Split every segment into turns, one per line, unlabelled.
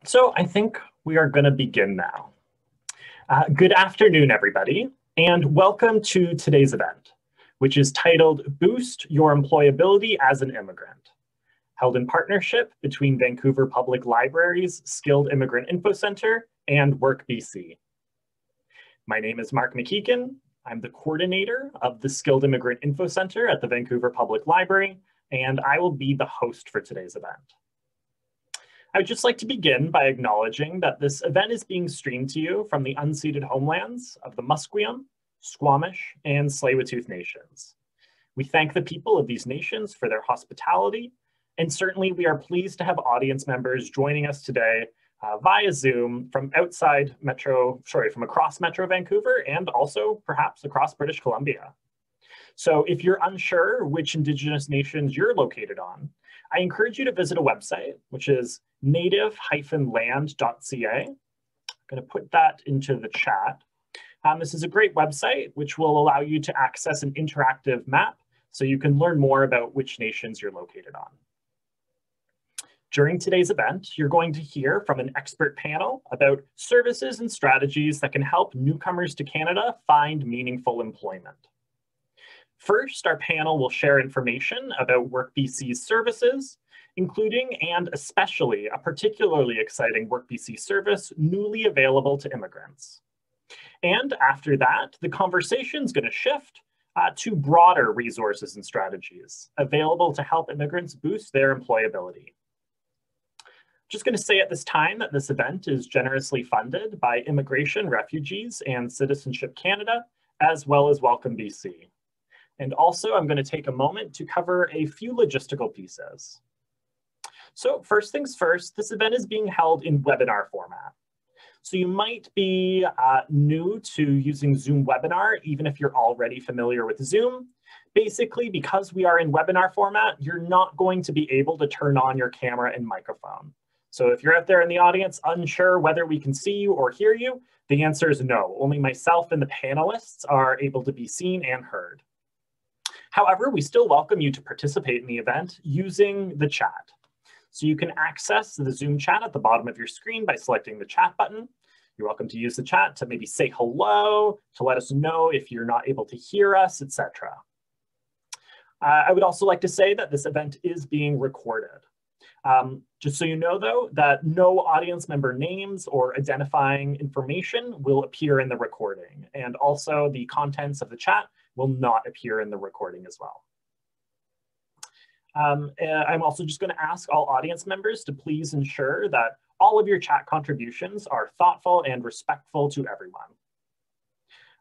So I think we are going to begin now. Good afternoon, everybody, and welcome to today's event, which is titled Boost Your Employability as an Immigrant, held in partnership between Vancouver Public Library's Skilled Immigrant InfoCentre and WorkBC. My name is Mark McKeegan. I'm the coordinator of the Skilled Immigrant InfoCentre at the Vancouver Public Library, and I will be the host for today's event. I would just like to begin by acknowledging that this event is being streamed to you from the unceded homelands of the Musqueam, Squamish, and Tsleil-Waututh nations. We thank the people of these nations for their hospitality, and certainly we are pleased to have audience members joining us today via Zoom from from across Metro Vancouver and also perhaps across British Columbia. So if you're unsure which Indigenous nations you're located on, I encourage you to visit a website, which is native-land.ca. I'm going to put that into the chat. This is a great website, which will allow you to access an interactive map so you can learn more about which nations you're located on. During today's event, you're going to hear from an expert panel about services and strategies that can help newcomers to Canada find meaningful employment. First, our panel will share information about WorkBC's services, including and especially a particularly exciting WorkBC service newly available to immigrants. And after that, the conversation is going to shift to broader resources and strategies available to help immigrants boost their employability. Just going to say at this time that this event is generously funded by Immigration, Refugees, and Citizenship Canada, as well as WelcomeBC. And also, I'm going to take a moment to cover a few logistical pieces. So first things first, this event is being held in webinar format. So you might be new to using Zoom webinar, even if you're already familiar with Zoom. Basically, because we are in webinar format, you're not going to be able to turn on your camera and microphone. So if you're out there in the audience unsure whether we can see you or hear you, the answer is no. Only myself and the panelists are able to be seen and heard. However, we still welcome you to participate in the event using the chat. So you can access the Zoom chat at the bottom of your screen by selecting the chat button. You're welcome to use the chat to maybe say hello, to let us know if you're not able to hear us, etc. I would also like to say that this event is being recorded. Just so you know, though, that no audience member names or identifying information will appear in the recording. And also the contents of the chat will not appear in the recording as well. I'm also just going to ask all audience members to please ensure that all of your chat contributions are thoughtful and respectful to everyone.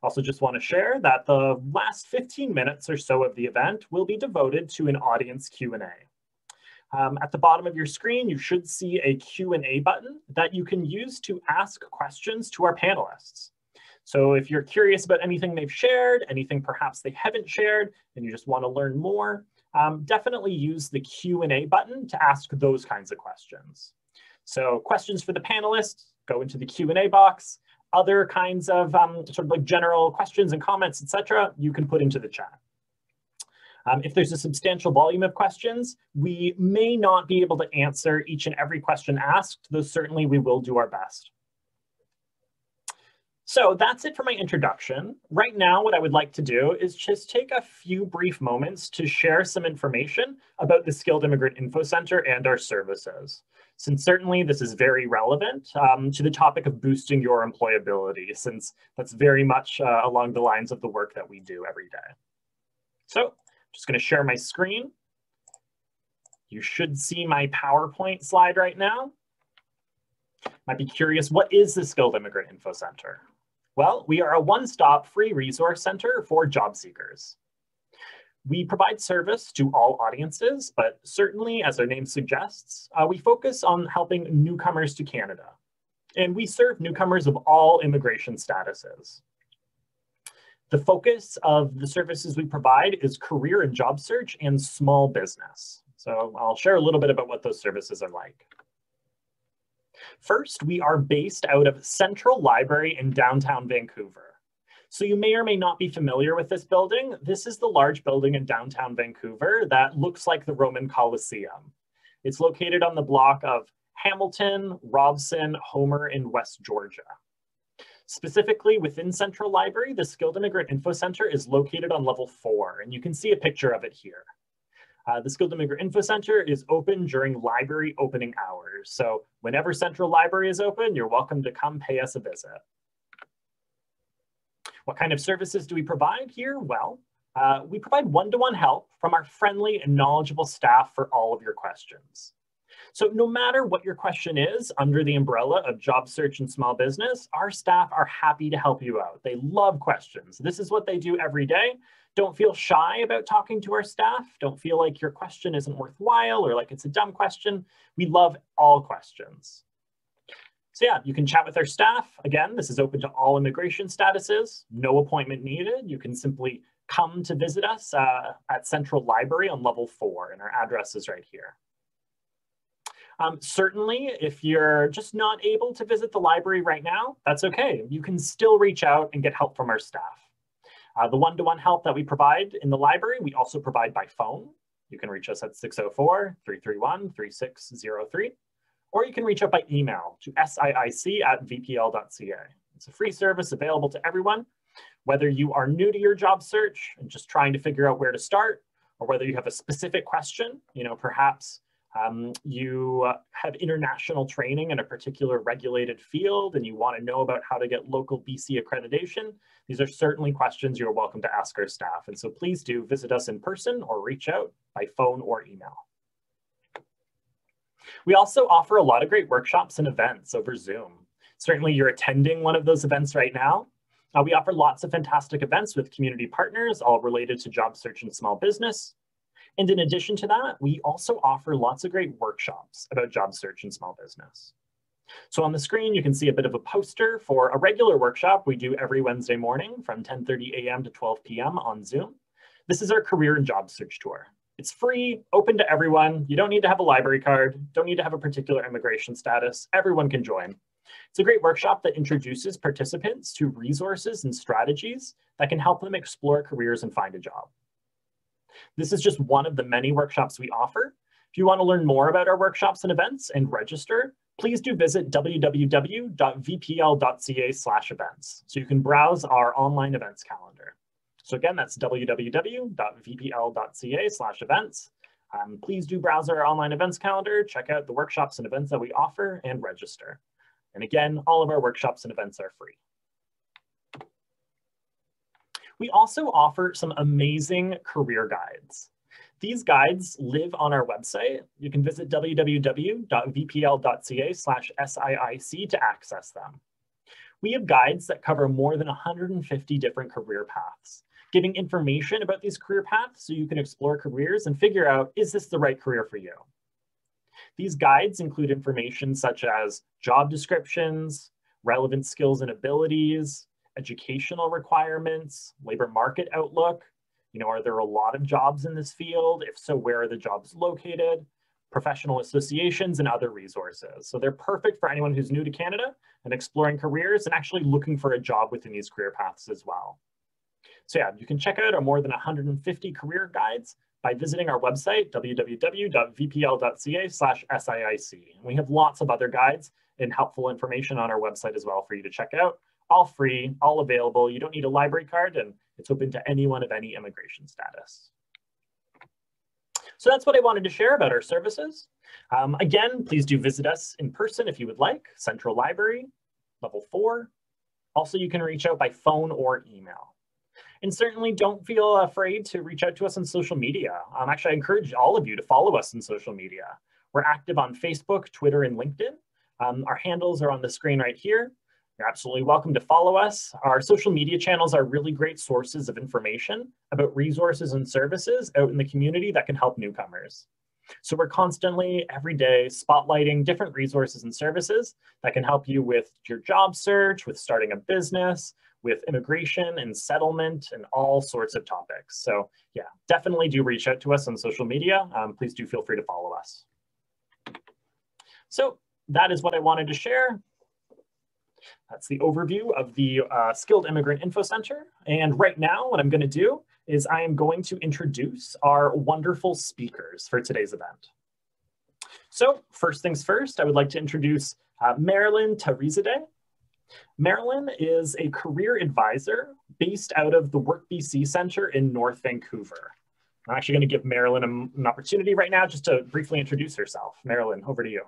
Also just want to share that the last 15 minutes or so of the event will be devoted to an audience Q&A. At the bottom of your screen, you should see a Q&A button that you can use to ask questions to our panelists. So if you're curious about anything they've shared, anything perhaps they haven't shared, and you just want to learn more, definitely use the Q&A button to ask those kinds of questions. So questions for the panelists, go into the Q&A box. Other kinds of sort of like general questions and comments, etc., you can put into the chat. If there's a substantial volume of questions, we may not be able to answer each and every question asked, though certainly we will do our best. So that's it for my introduction. Right now, what I would like to do is just take a few brief moments to share some information about the Skilled Immigrant InfoCentre and our services, since certainly this is very relevant to the topic of boosting your employability, since that's very much along the lines of the work that we do every day. So I'm just going to share my screen. You should see my PowerPoint slide right now. Might be curious, what is the Skilled Immigrant InfoCentre? Well, we are a one-stop free resource center for job seekers. We provide service to all audiences, but certainly, as our name suggests, we focus on helping newcomers to Canada. And we serve newcomers of all immigration statuses. The focus of the services we provide is career and job search and small business. So I'll share a little bit about what those services are like. First, we are based out of Central Library in downtown Vancouver. So you may or may not be familiar with this building. This is the large building in downtown Vancouver that looks like the Roman Colosseum. It's located on the block of Hamilton, Robson, Homer, and West Georgia. Specifically within Central Library, the Skilled Immigrant InfoCentre is located on level 4, and you can see a picture of it here. The Skilled Immigrant InfoCentre is open during library opening hours. So whenever Central Library is open, you're welcome to come pay us a visit. What kind of services do we provide here? Well, we provide one-to-one help from our friendly and knowledgeable staff for all of your questions. So no matter what your question is under the umbrella of job search and small business, our staff are happy to help you out. They love questions. This is what they do every day. Don't feel shy about talking to our staff. Don't feel like your question isn't worthwhile or like it's a dumb question. We love all questions. So yeah, you can chat with our staff. Again, this is open to all immigration statuses. No appointment needed. You can simply come to visit us at Central Library on level 4, and our address is right here. Certainly, if you're just not able to visit the library right now, that's okay. You can still reach out and get help from our staff. The one-to-one help that we provide in the library, we also provide by phone. You can reach us at 604-331-3603, or you can reach out by email to siic@vpl.ca. It's a free service available to everyone, whether you are new to your job search and just trying to figure out where to start, or whether you have a specific question, perhaps you have international training in a particular regulated field and you want to know about how to get local BC accreditation. These are certainly questions you're welcome to ask our staff. And so please do visit us in person or reach out by phone or email. We also offer a lot of great workshops and events over Zoom. Certainly you're attending one of those events right now. We offer lots of fantastic events with community partners, all related to job search and small business. And in addition to that, we also offer lots of great workshops about job search and small business. So on the screen, you can see a bit of a poster for a regular workshop we do every Wednesday morning from 10:30 a.m. to 12 p.m. on Zoom. This is our career and job search tour. It's free, open to everyone. You don't need to have a library card, don't need to have a particular immigration status. Everyone can join. It's a great workshop that introduces participants to resources and strategies that can help them explore careers and find a job. This is just one of the many workshops we offer. If you want to learn more about our workshops and events and register, please do visit www.vpl.ca/events. So you can browse our online events calendar. So again, that's www.vpl.ca/events. Please do browse our online events calendar, check out the workshops and events that we offer, and register. And again, all of our workshops and events are free. We also offer some amazing career guides. These guides live on our website. You can visit www.vpl.ca/siic to access them. We have guides that cover more than 150 different career paths, giving information about these career paths so you can explore careers and figure out, is this the right career for you? These guides include information such as job descriptions, relevant skills and abilities, educational requirements, labor market outlook. Are there a lot of jobs in this field? If so, where are the jobs located? Professional associations and other resources. So they're perfect for anyone who's new to Canada and exploring careers and actually looking for a job within these career paths as well. So yeah, you can check out our more than 150 career guides by visiting our website, www.vpl.ca/siic. We have lots of other guides and helpful information on our website as well for you to check out. All free, all available. You don't need a library card, and it's open to anyone of any immigration status. So that's what I wanted to share about our services. Again, please do visit us in person if you would like, Central Library, level 4. Also, you can reach out by phone or email. And certainly don't feel afraid to reach out to us on social media. Actually, I encourage all of you to follow us on social media. We're active on Facebook, Twitter, and LinkedIn. Our handles are on the screen right here. You're absolutely welcome to follow us. Our social media channels are really great sources of information about resources and services out in the community that can help newcomers. So we're constantly, every day, spotlighting different resources and services that can help you with your job search, with starting a business, with immigration and settlement, and all sorts of topics. So yeah, definitely do reach out to us on social media. Please do feel free to follow us. So that is what I wanted to share. That's the overview of the Skilled Immigrant InfoCentre. And right now, what I'm going to do is I am going to introduce our wonderful speakers for today's event. So first things first, I would like to introduce Marilyn Tarizadeh. Marilyn is a career advisor based out of the WorkBC Centre in North Vancouver. I'm actually going to give Marilyn an opportunity right now just to briefly introduce herself. Marilyn, over to you.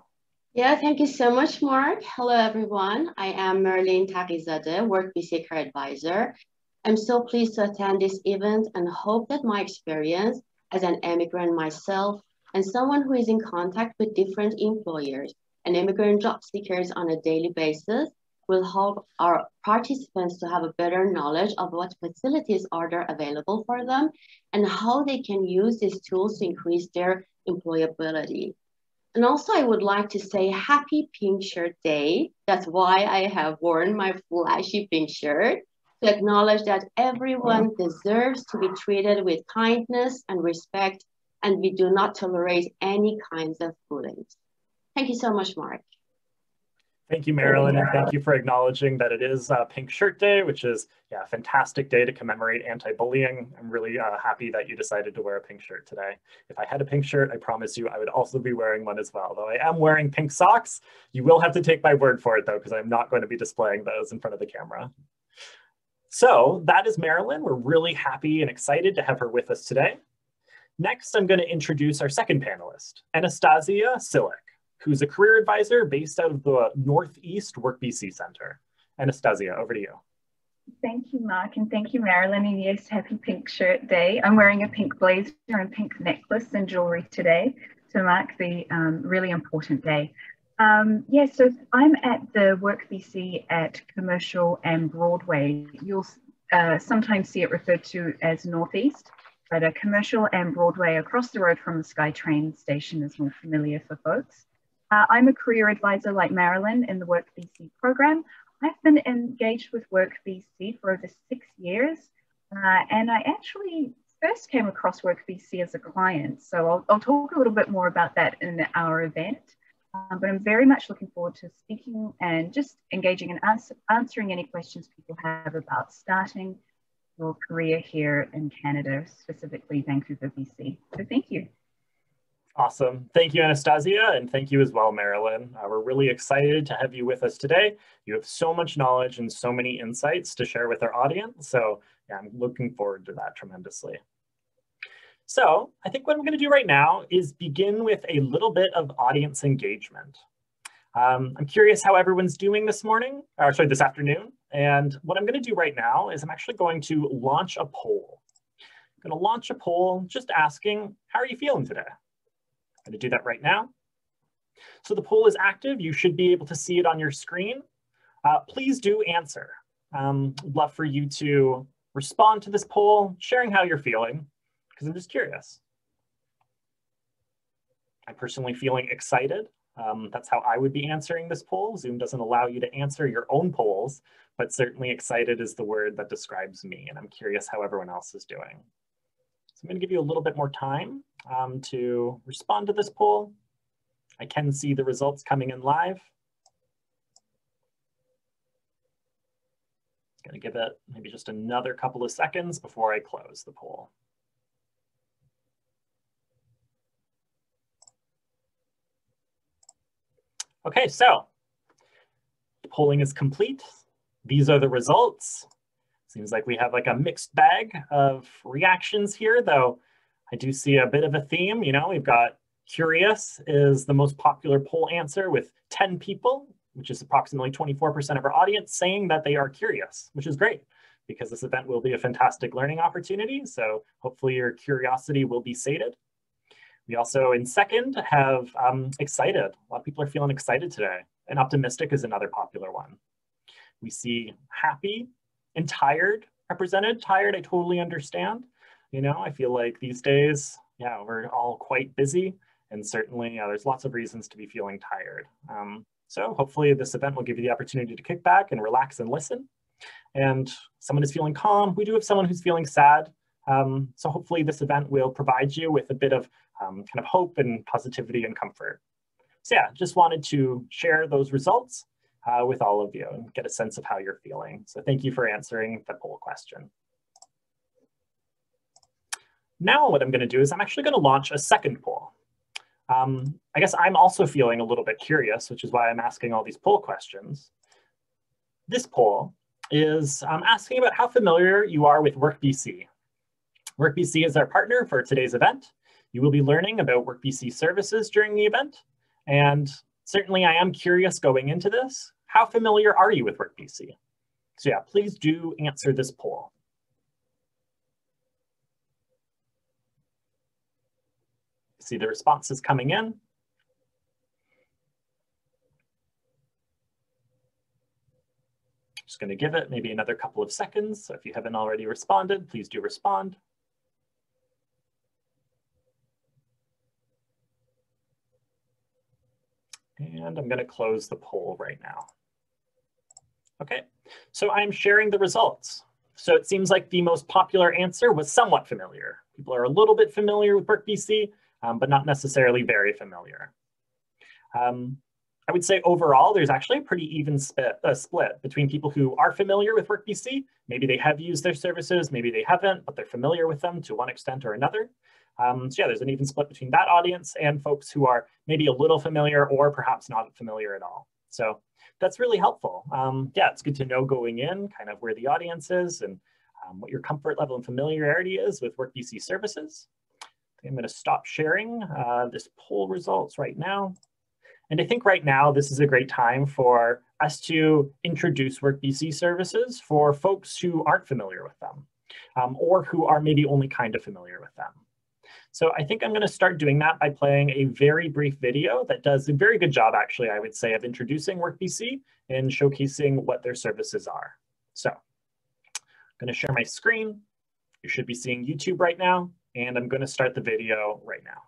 Yeah, thank you so much, Mark. Hello, everyone. I am Marilyn Tarizadeh, WorkBC Career Advisor. I'm so pleased to attend this event and hope that my experience as an immigrant myself and someone who is in contact with different employers and immigrant job seekers on a daily basis will help our participants to have a better knowledge of what facilities are there available for them and how they can use these tools to increase their employability. And also, I would like to say Happy Pink Shirt Day. That's why I have worn my flashy pink shirt to acknowledge that everyone deserves to be treated with kindness and respect, and we do not tolerate any kinds of bullying. Thank you so much, Mark.
Thank you, Marilyn, and thank you for acknowledging that it is Pink Shirt Day, which is a fantastic day to commemorate anti-bullying. I'm really happy that you decided to wear a pink shirt today. If I had a pink shirt, I promise you I would also be wearing one as well. Though I am wearing pink socks, you will have to take my word for it, though, because I'm not going to be displaying those in front of the camera. So that is Marilyn. We're really happy and excited to have her with us today. Next, I'm going to introduce our second panelist, Anastasia Silic, who's a career advisor based out of the Northeast WorkBC Centre. Anastasia, over to you.
Thank you, Mark, and thank you, Marilyn. And yes, happy Pink Shirt Day. I'm wearing a pink blazer and pink necklace and jewelry today to mark the really important day. So I'm at the WorkBC at Commercial and Broadway. You'll sometimes see it referred to as Northeast, but a Commercial and Broadway across the road from the SkyTrain station is more familiar for folks. I'm a career advisor like Marilyn in the WorkBC program. I've been engaged with WorkBC for over 6 years, and I actually first came across WorkBC as a client. So I'll talk a little bit more about that in our event. But I'm very much looking forward to speaking and just engaging and answering any questions people have about starting your career here in Canada, specifically Vancouver, BC. So thank you.
Awesome. Thank you, Anastasia, and thank you as well, Marilyn. We're really excited to have you with us today. You have so much knowledge and so many insights to share with our audience. So yeah, I'm looking forward to that tremendously. So I think what I'm going to do right now is begin with a little bit of audience engagement. I'm curious how everyone's doing this afternoon. And what I'm going to do right now is I'm actually going to launch a poll. I'm going to launch a poll just asking, how are you feeling today? I'm going to do that right now. So the poll is active. You should be able to see it on your screen. Please do answer. I'd love for you to respond to this poll, sharing how you're feeling, because I'm just curious. I'm personally feeling excited. That's how I would be answering this poll. Zoom doesn't allow you to answer your own polls, but certainly excited is the word that describes me, and I'm curious how everyone else is doing. So I'm going to give you a little bit more time to respond to this poll. I can see the results coming in live. I'm going to give it maybe just another couple of seconds before I close the poll. Okay, so the polling is complete. These are the results. Seems like we have like a mixed bag of reactions here, though I do see a bit of a theme. You know, we've got curious is the most popular poll answer with 10 people, which is approximately 24% of our audience saying that they are curious, which is great because this event will be a fantastic learning opportunity. So hopefully your curiosity will be sated. We also, in second, have excited. A lot of people are feeling excited today, and optimistic is another popular one. We see happy and tired represented. Tired, I totally understand. You know, I feel like these days, yeah, we're all quite busy, and certainly there's lots of reasons to be feeling tired. So hopefully this event will give you the opportunity to kick back and relax and listen. And someone is feeling calm. We do have someone who's feeling sad. So hopefully this event will provide you with a bit of kind of hope and positivity and comfort. So yeah, just wanted to share those results with all of you and get a sense of how you're feeling. So thank you for answering the poll question. Now what I'm going to do is I'm actually going to launch a second poll. I guess I'm also feeling a little bit curious, which is why I'm asking all these poll questions. This poll is asking about how familiar you are with WorkBC. WorkBC is our partner for today's event. You will be learning about WorkBC services during the event. And certainly I am curious going into this, how familiar are you with WorkBC? So yeah, please do answer this poll. See the responses coming in. Just going to give it maybe another couple of seconds. So if you haven't already responded, please do respond. And I'm going to close the poll right now. Okay, so I'm sharing the results. So it seems like the most popular answer was somewhat familiar. People are a little bit familiar with WorkBC, but not necessarily very familiar. I would say overall, there's actually a pretty even split between people who are familiar with WorkBC. Maybe they have used their services, maybe they haven't, but they're familiar with them to one extent or another. So yeah, there's an even split between that audience and folks who are maybe a little familiar or perhaps not familiar at all. So that's really helpful. Yeah, it's good to know going in kind of where the audience is and what your comfort level and familiarity is with WorkBC services. I'm going to stop sharing this poll results right now. And I think right now, this is a great time for us to introduce WorkBC services for folks who aren't familiar with them or who are maybe only kind of familiar with them. So I think I'm going to start doing that by playing a very brief video that does a very good job, actually, I would say, of introducing WorkBC and showcasing what their services are. So I'm going to share my screen. You should be seeing YouTube right now, and I'm going to start the video right now.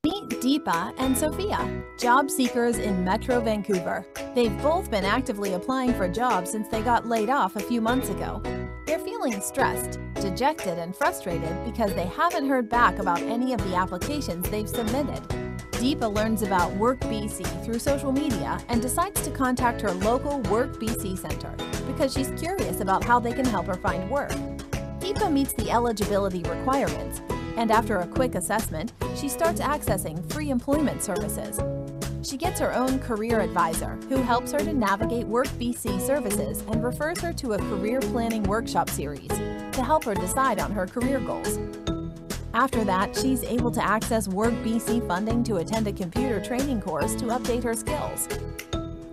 Meet Deepa and Sophia, job seekers in Metro Vancouver. They've both been actively applying for jobs since they got laid off a few months ago. They're feeling stressed, dejected, and frustrated because they haven't heard back about any of the applications they've submitted. Deepa learns about WorkBC through social media and decides to contact her local WorkBC center because she's curious about how they can help her find work. Deepa meets the eligibility requirements, and after a quick assessment, she starts accessing free employment services. She gets her own career advisor who helps her to navigate WorkBC services and refers her to a career planning workshop series to help her decide on her career goals. After that, she's able to access WorkBC funding to attend a computer training course to update her skills.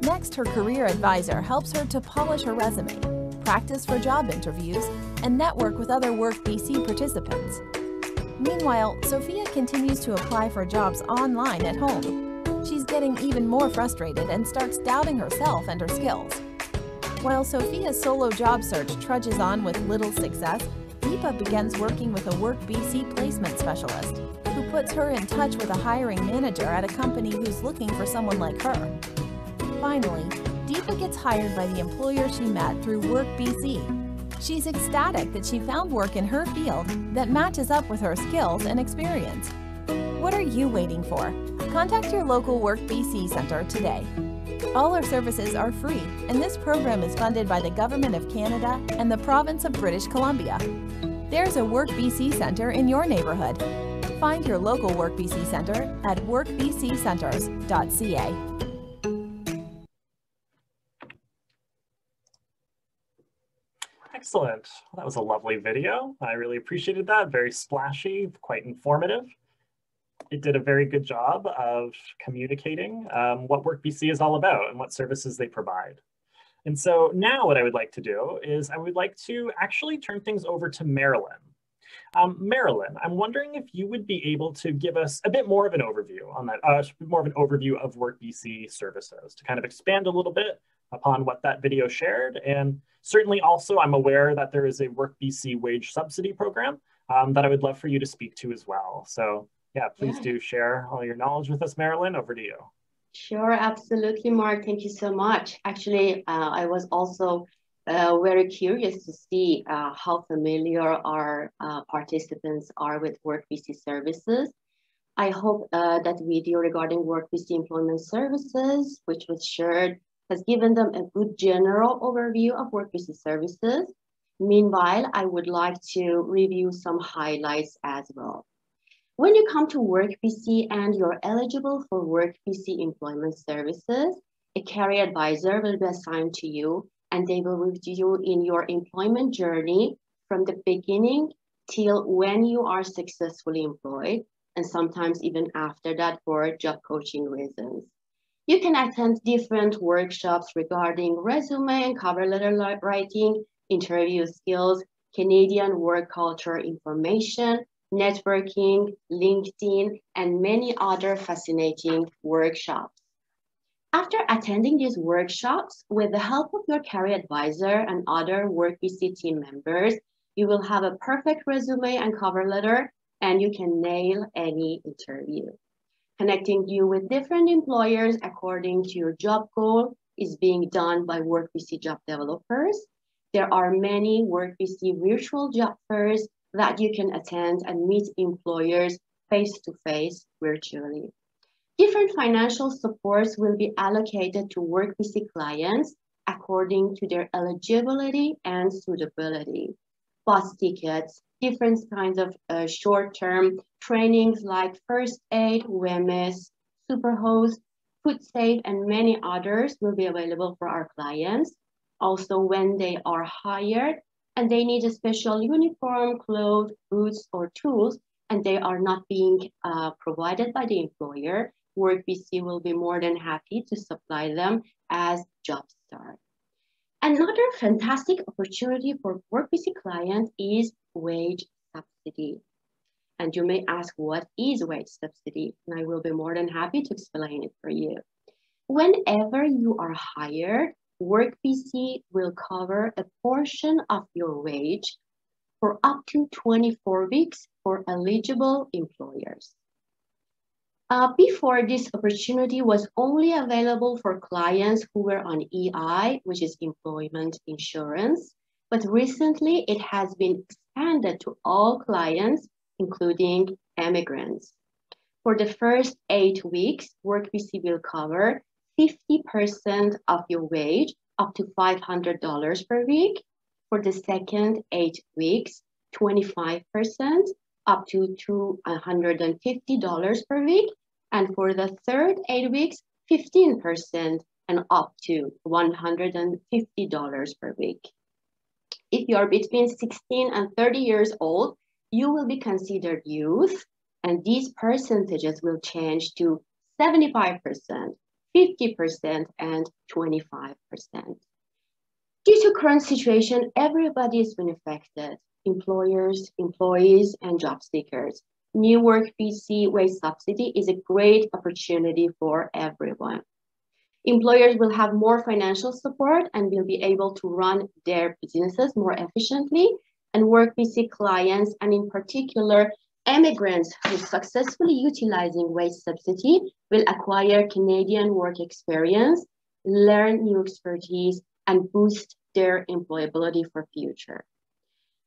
Next, her career advisor helps her to polish her resume, practice for job interviews, and network with other WorkBC participants. Meanwhile, Sophia continues to apply for jobs online at home. She's getting even more frustrated and starts doubting herself and her skills. While Sophia's solo job search trudges on with little success, Deepa begins working with a WorkBC placement specialist who puts her in touch with a hiring manager at a company who's looking for someone like her. Finally, Deepa gets hired by the employer she met through WorkBC. She's ecstatic that she found work in her field that matches up with her skills and experience. What are you waiting for? Contact your local WorkBC center today. All our services are free, and this program is funded by the Government of Canada and the Province of British Columbia. There's a WorkBC center in your neighborhood. Find your local WorkBC center at workbccenters.ca.
Excellent. Well, that was a lovely video. I really appreciated that. Very splashy, quite informative. It did a very good job of communicating what WorkBC is all about and what services they provide. And so now what I would like to do is I would like to actually turn things over to Marilyn. Marilyn, I'm wondering if you would be able to give us a bit more of an overview on that, more of an overview of WorkBC services to kind of expand a little bit upon what that video shared. And certainly also I'm aware that there is a WorkBC wage subsidy program that I would love for you to speak to as well. So yeah, please do share all your knowledge with us, Marilyn. Over to you.
Sure, absolutely, Mark. Thank you so much. Actually, I was also very curious to see how familiar our participants are with WorkBC services. I hope that video regarding WorkBC employment services, which was shared, has given them a good general overview of WorkBC services. Meanwhile, I would like to review some highlights as well. When you come to WorkBC and you're eligible for WorkBC employment services, a career advisor will be assigned to you and they will work with you in your employment journey from the beginning till when you are successfully employed, and sometimes even after that for job coaching reasons. You can attend different workshops regarding resume and cover letter writing, interview skills, Canadian work culture information, networking, LinkedIn, and many other fascinating workshops. After attending these workshops, with the help of your career advisor and other WorkBC team members, you will have a perfect resume and cover letter, and you can nail any interview. Connecting you with different employers according to your job goal is being done by WorkBC job developers. There are many WorkBC virtual job fairs that you can attend and meet employers face-to-face virtually. Different financial supports will be allocated to WorkBC clients according to their eligibility and suitability. Bus tickets, different kinds of short-term trainings like first aid, WMS, Superhost, Food Safe, and many others will be available for our clients. Also, when they are hired and they need a special uniform, clothes, boots, or tools, and they are not being provided by the employer, WorkBC will be more than happy to supply them as job start. Another fantastic opportunity for WorkBC client is wage subsidy. And you may ask, what is wage subsidy? And I will be more than happy to explain it for you. Whenever you are hired, WorkBC will cover a portion of your wage for up to 24 weeks for eligible employers. Before, this opportunity was only available for clients who were on EI, which is employment insurance, but recently it has been expanded to all clients, including immigrants. For the first 8 weeks, WorkBC will cover 50% of your wage, up to $500 per week. For the second 8 weeks, 25%, up to $250 per week. And for the third 8 weeks, 15% and up to $150 per week. If you are between 16 and 30 years old, you will be considered youth, and these percentages will change to 75%, 50%, and 25%. Due to current situation, everybody has been affected: employers, employees, and job seekers. New WorkBC wage subsidy is a great opportunity for everyone. Employers will have more financial support and will be able to run their businesses more efficiently, and WorkBC clients, and in particular, immigrants who are successfully utilizing wage subsidy, will acquire Canadian work experience, learn new expertise, and boost their employability for future.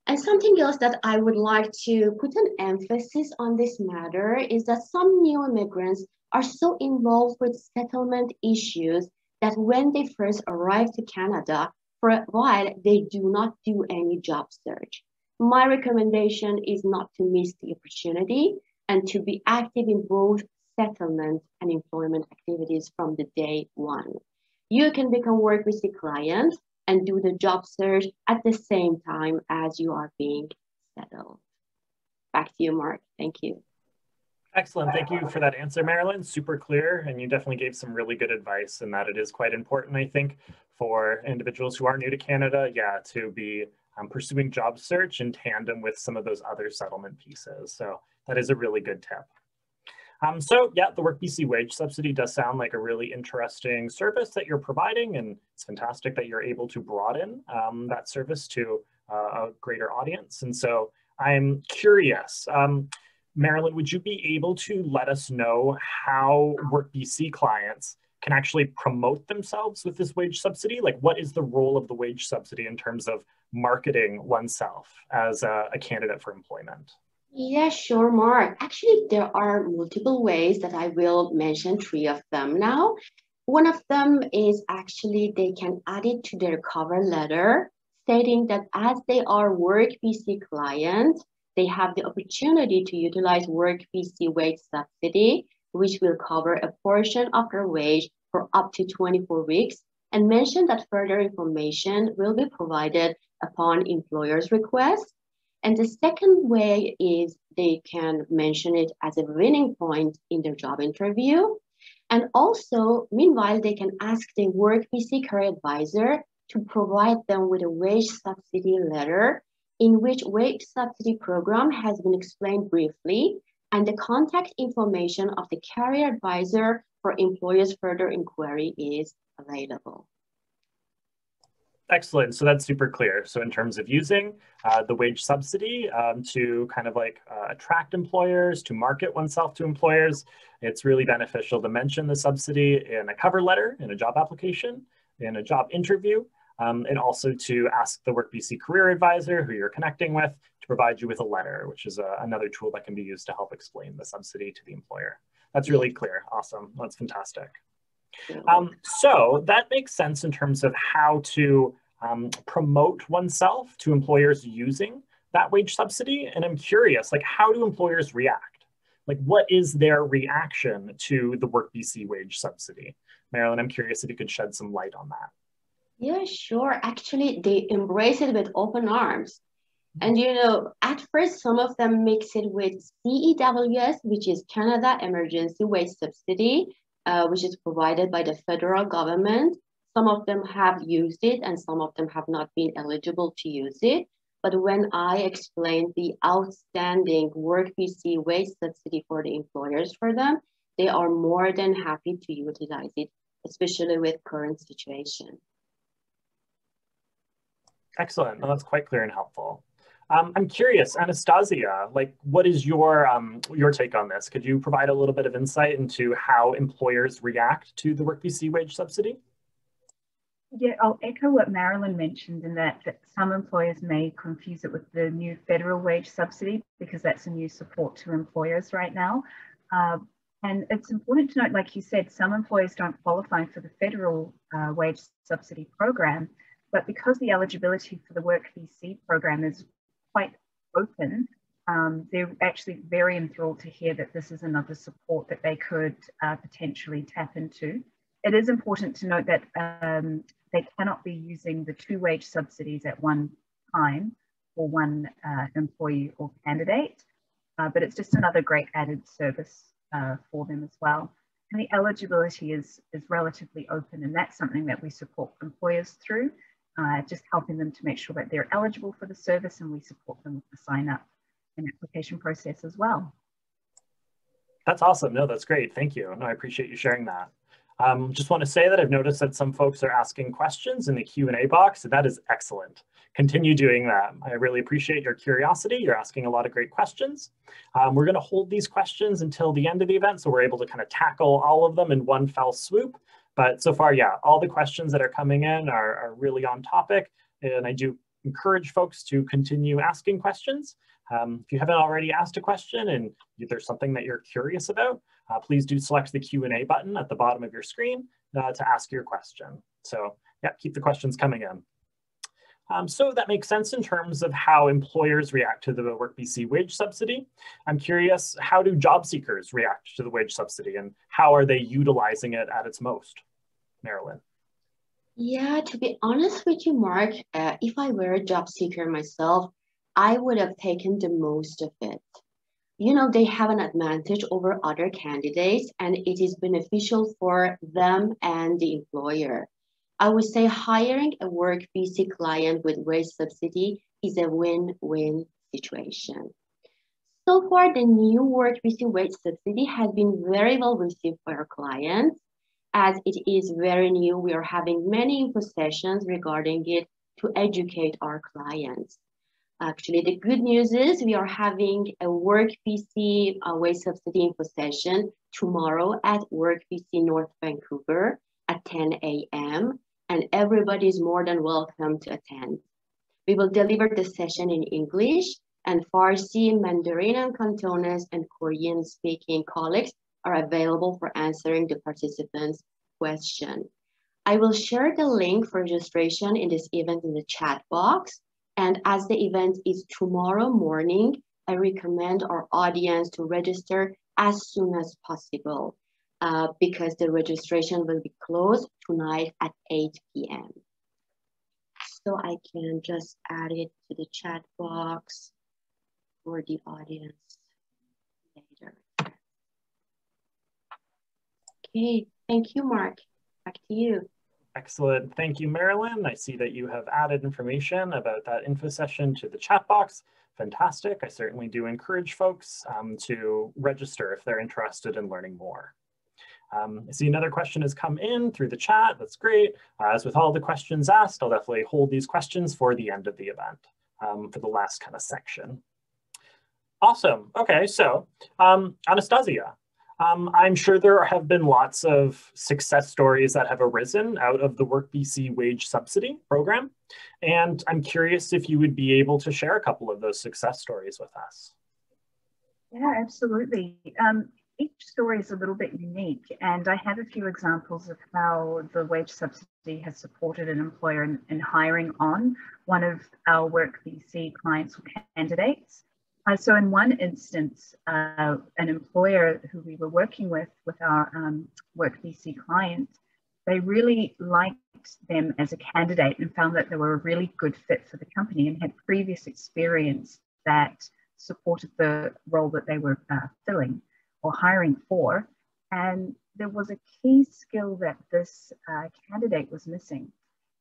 And something else that I would like to put an emphasis on this matter is that some new immigrants are so involved with settlement issues that when they first arrive to Canada, for a while, they do not do any job search. My recommendation is not to miss the opportunity and to be active in both settlement and employment activities from the day one. You can become WorkBC client and do the job search at the same time as you are being settled. Back to you, Mark. Thank you.
Excellent. Thank you for that answer, Marilyn. Super clear. And you definitely gave some really good advice, and that it is quite important, I think, for individuals who are new to Canada, to be pursuing job search in tandem with some of those other settlement pieces. So that is a really good tip. The WorkBC wage subsidy does sound like a really interesting service that you're providing, and it's fantastic that you're able to broaden that service to a greater audience. And so I'm curious, Marilyn, would you be able to let us know how WorkBC clients can actually promote themselves with this wage subsidy? Like, what is the role of the wage subsidy in terms of marketing oneself as a candidate for employment?
Yeah, sure, Mark. Actually, there are multiple ways that I will mention 3 of them now. One of them is actually they can add it to their cover letter, stating that as they are WorkBC clients, they have the opportunity to utilize WorkBC wage subsidy, which will cover a portion of their wage for up to 24 weeks, and mention that further information will be provided upon employer's request. And the second way is they can mention it as a winning point in their job interview. And also, meanwhile, they can ask the WorkBC career advisor to provide them with a wage subsidy letter in which wage subsidy program has been explained briefly, and the contact information of the career advisor for employers' further inquiry is available.
Excellent. So that's super clear. So in terms of using the wage subsidy to kind of like attract employers, to market oneself to employers, it's really beneficial to mention the subsidy in a cover letter, in a job application, in a job interview, and also to ask the WorkBC career advisor who you're connecting with to provide you with a letter, which is another tool that can be used to help explain the subsidy to the employer. That's really clear. Awesome. That's fantastic. So that makes sense in terms of how to promote oneself to employers using that wage subsidy. And I'm curious, like, how do employers react? Like, what is their reaction to the WorkBC wage subsidy? Marilyn, I'm curious if you could shed some light on that.
Yeah, sure. Actually, they embrace it with open arms. And, you know, at first, some of them mix it with CEWS, which is Canada Emergency Wage Subsidy, which is provided by the federal government. Some of them have used it and some of them have not been eligible to use it. But when I explained the outstanding WorkBC wage subsidy for the employers for them, they are more than happy to utilize it, especially with current situation.
Excellent. No, that's quite clear and helpful. I'm curious, Anastasia, like, what is your take on this? Could you provide a little bit of insight into how employers react to the WorkBC wage subsidy?
Yeah, I'll echo what Marilyn mentioned in that some employers may confuse it with the new federal wage subsidy because that's a new support to employers right now. And it's important to note, like you said, some employers don't qualify for the federal wage subsidy program, but because the eligibility for the WorkBC program is quite open, they're actually very enthralled to hear that this is another support that they could potentially tap into. It is important to note that they cannot be using the two wage subsidies at one time for one employee or candidate, but it's just another great added service for them as well. And the eligibility is relatively open, and that's something that we support employers through, just helping them to make sure that they're eligible for the service, and we support them with the sign up and application process as well.
That's awesome. No, that's great. Thank you. No, I appreciate you sharing that. Just want to say that I've noticed that some folks are asking questions in the Q&A box, and that is excellent. Continue doing that. I really appreciate your curiosity. You're asking a lot of great questions. We're going to hold these questions until the end of the event, so we're able to kind of tackle all of them in one fell swoop. But so far, yeah, all the questions that are coming in are really on topic, and I do encourage folks to continue asking questions. If you haven't already asked a question and if there's something that you're curious about, please do select the Q&A button at the bottom of your screen to ask your question. So yeah, keep the questions coming in. So that makes sense in terms of how employers react to the WorkBC wage subsidy. I'm curious, how do job seekers react to the wage subsidy and how are they utilizing it at its most? Marilyn.
Yeah, to be honest with you, Mark, if I were a job seeker myself, I would have taken the most of it. You know, they have an advantage over other candidates and it is beneficial for them and the employer. I would say hiring a WorkBC client with wage subsidy is a win-win situation. So far, the new WorkBC wage subsidy has been very well received by our clients. As it is very new, we are having many info sessions regarding it to educate our clients. Actually, the good news is we are having a WorkBC wage subsidy info session tomorrow at WorkBC North Vancouver at 10 a.m. and everybody is more than welcome to attend. We will deliver the session in English, and Farsi, Mandarin, and Cantonese and Korean-speaking colleagues are available for answering the participants' question. I will share the link for registration in this event in the chat box. And as the event is tomorrow morning, I recommend our audience to register as soon as possible because the registration will be closed tonight at 8 p.m. So I can just add it to the chat box for the audience later. Okay, thank you, Mark. Back to you.
Excellent. Thank you, Marilyn. I see that you have added information about that info session to the chat box. Fantastic. I certainly do encourage folks to register if they're interested in learning more. I see another question has come in through the chat. That's great. As with all the questions asked, I'll definitely hold these questions for the end of the event for the last kind of section. Awesome. Okay, so Anastasia, I'm sure there have been lots of success stories that have arisen out of the WorkBC wage subsidy program. And I'm curious if you would be able to share a couple of those success stories with us.
Yeah, absolutely. Each story is a little bit unique, and I have a few examples of how the wage subsidy has supported an employer in hiring on one of our WorkBC clients or candidates. So in one instance, an employer who we were working with our WorkBC client, they really liked them as a candidate and found that they were a really good fit for the company and had previous experience that supported the role that they were filling or hiring for. And there was a key skill that this candidate was missing.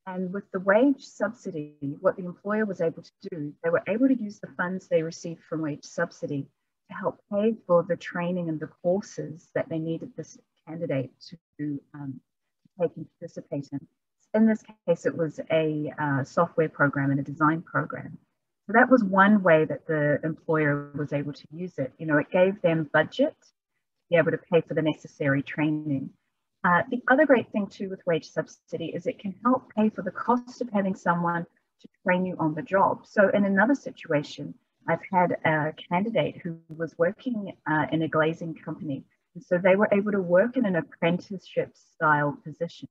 And with the wage subsidy, what the employer was able to do, they were able to use the funds they received from wage subsidy to help pay for the training and the courses that they needed this candidate to take and participate in. In this case, it was a software program and a design program. So that was one way that the employer was able to use it. You know, it gave them budget to be able to pay for the necessary training. The other great thing too with wage subsidy is it can help pay for the cost of having someone to train you on the job. So in another situation, I've had a candidate who was working in a glazing company. And so they were able to work in an apprenticeship style position.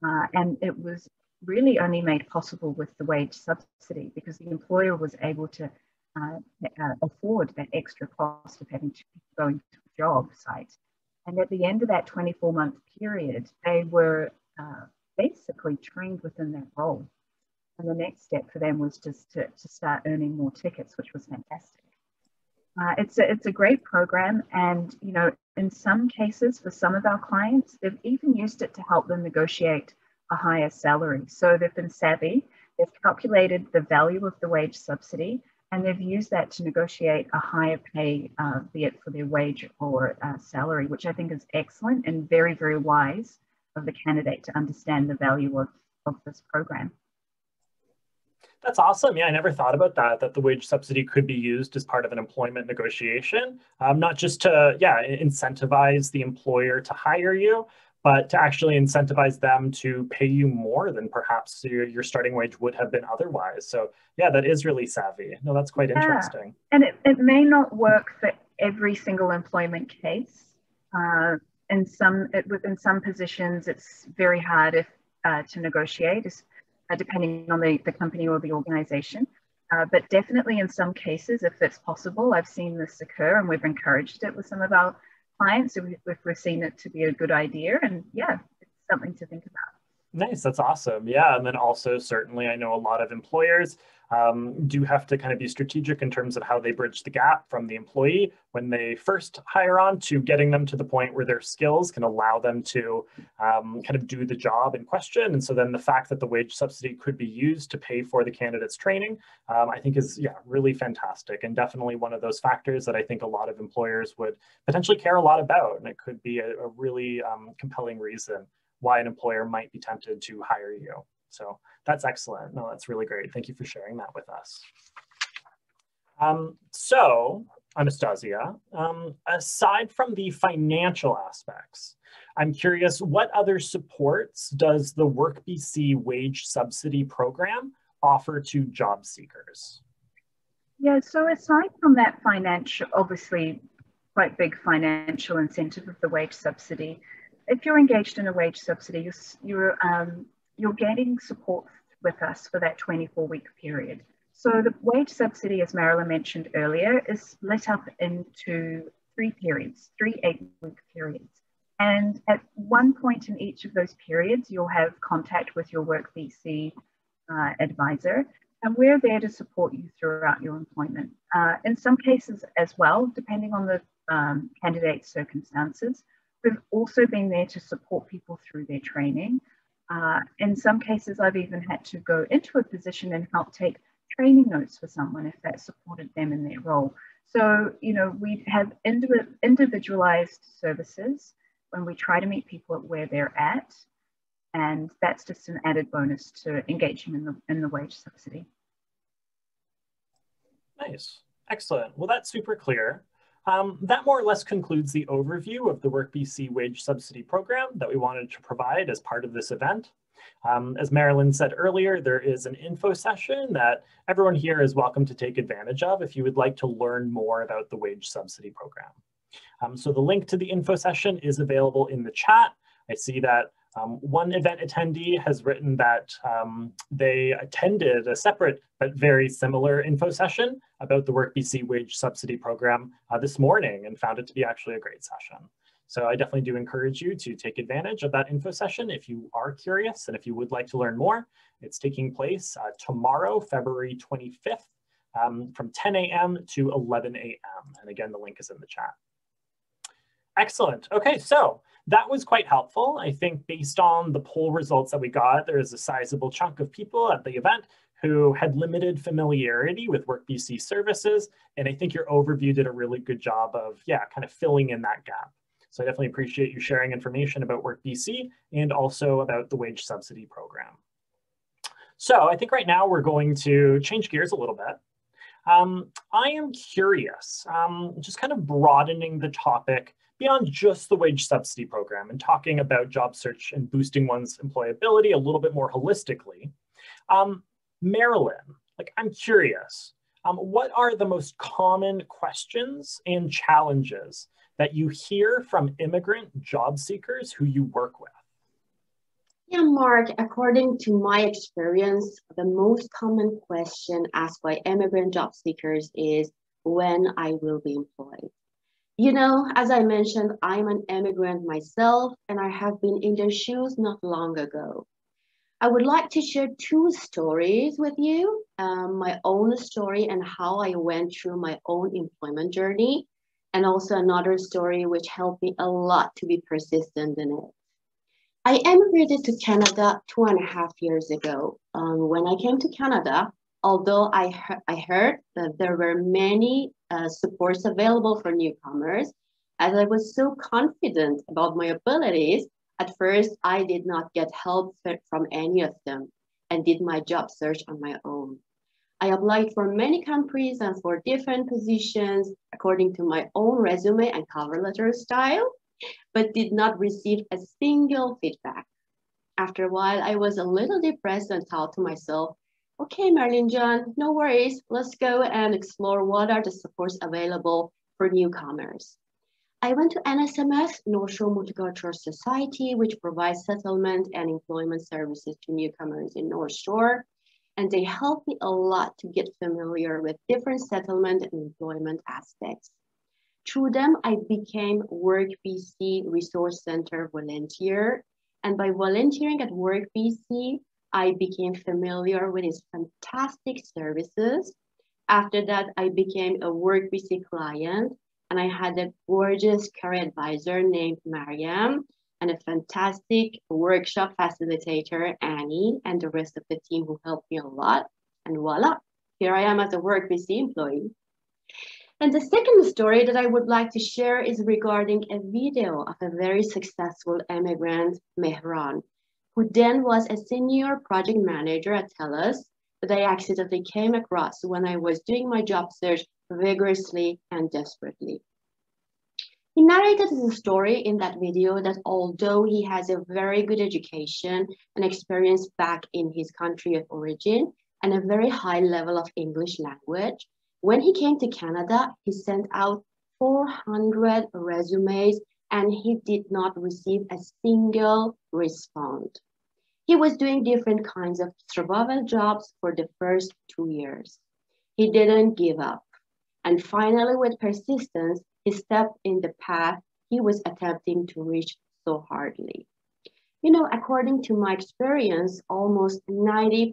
And it was really only made possible with the wage subsidy because the employer was able to afford that extra cost of having to go into a job site. And at the end of that 24-month period, they were basically trained within that role. And the next step for them was just to start earning more tickets, which was fantastic. It's a great program. And, you know, in some cases, for some of our clients, they've even used it to help them negotiate a higher salary. So they've been savvy. They've calculated the value of the wage subsidy, and they've used that to negotiate a higher pay, be it for their wage or salary, which I think is excellent and very, very wise of the candidate to understand the value of this program.
That's awesome. Yeah, I never thought about that the wage subsidy could be used as part of an employment negotiation, not just to, incentivize the employer to hire you, but to actually incentivize them to pay you more than perhaps your starting wage would have been otherwise. So yeah, that is really savvy. No, that's quite interesting.
And it may not work for every single employment case. In some positions, it's very hard to negotiate, depending on the company or the organization. But definitely in some cases, if it's possible, I've seen this occur and we've encouraged it with some of our clients if we've seen it to be a good idea. And yeah, it's something to think about.
Nice, that's awesome. Yeah, and then also certainly I know a lot of employers do have to kind of be strategic in terms of how they bridge the gap from the employee when they first hire on to getting them to the point where their skills can allow them to kind of do the job in question. And so then the fact that the wage subsidy could be used to pay for the candidate's training, I think is really fantastic, and definitely one of those factors that I think a lot of employers would potentially care a lot about. And it could be a really compelling reason why an employer might be tempted to hire you. So that's excellent. No, that's really great. Thank you for sharing that with us. So Anastasia, aside from the financial aspects, I'm curious, what other supports does the WorkBC wage subsidy program offer to job seekers?
Yeah, so aside from that financial, obviously quite big financial incentive of the wage subsidy, if you're engaged in a wage subsidy, you're getting support with us for that 24-week period. So the wage subsidy, as Marilyn mentioned earlier, is split up into 3 periods, 3 8-week periods. And at one point in each of those periods, you'll have contact with your WorkBC advisor, and we're there to support you throughout your employment. In some cases as well, depending on the candidate's circumstances, we've also been there to support people through their training. In some cases, I've even had to go into a position and help take training notes for someone if that supported them in their role. So, you know, we have individualized services when we try to meet people at where they're at. And that's just an added bonus to engaging in the wage subsidy.
Nice, excellent. Well, that's super clear. That more or less concludes the overview of the WorkBC wage subsidy program that we wanted to provide as part of this event. As Marilyn said earlier, there is an info session that everyone here is welcome to take advantage of if you would like to learn more about the wage subsidy program. So the link to the info session is available in the chat. I see that one event attendee has written that they attended a separate but very similar info session about the WorkBC wage subsidy program this morning and found it to be actually a great session. So I definitely do encourage you to take advantage of that info session if you are curious and if you would like to learn more. It's taking place tomorrow, February 25th, from 10 a.m. to 11 a.m. And again, the link is in the chat. Excellent. Okay, so that was quite helpful. I think based on the poll results that we got, there is a sizable chunk of people at the event who had limited familiarity with WorkBC services. And I think your overview did a really good job of, kind of filling in that gap. So I definitely appreciate you sharing information about WorkBC and also about the wage subsidy program. So I think right now we're going to change gears a little bit. I am curious, just kind of broadening the topic beyond just the wage subsidy program and talking about job search and boosting one's employability a little bit more holistically. Marilyn, I'm curious, what are the most common questions and challenges that you hear from immigrant job seekers who you work with?
Yeah, Mark, according to my experience, the most common question asked by immigrant job seekers is when I will be employed. You know, as I mentioned, I'm an immigrant myself, and I have been in their shoes not long ago. I would like to share 2 stories with you, my own story and how I went through my own employment journey, and also another story which helped me a lot to be persistent in it. I emigrated to Canada 2.5 years ago. When I came to Canada, although I heard that there were many supports available for newcomers, as I was so confident about my abilities, at first I did not get help from any of them and did my job search on my own. I applied for many countries and for different positions according to my own resume and cover letter style, but did not receive a single feedback. After a while, I was a little depressed and thought to myself, okay, Marilyn John, no worries. Let's go and explore what are the supports available for newcomers. I went to NSMS, North Shore Multicultural Society, which provides settlement and employment services to newcomers in North Shore. And they helped me a lot to get familiar with different settlement and employment aspects. Through them, I became WorkBC Resource Center volunteer. And by volunteering at WorkBC, I became familiar with its fantastic services. After that, I became a WorkBC client, and I had a gorgeous career advisor named Mariam and a fantastic workshop facilitator, Annie, and the rest of the team who helped me a lot. And voila, here I am as a WorkBC employee. And the second story that I would like to share is regarding a video of a very successful immigrant, Mehran, who then was a senior project manager at TELUS that I accidentally came across when I was doing my job search vigorously and desperately. He narrated the story in that video that although he has a very good education and experience back in his country of origin and a very high level of English language, when he came to Canada, he sent out 400 resumes and he did not receive a single response. He was doing different kinds of survival jobs for the first 2 years. He didn't give up. And finally, with persistence, he stepped in the path he was attempting to reach so hardly. You know, according to my experience, almost 90%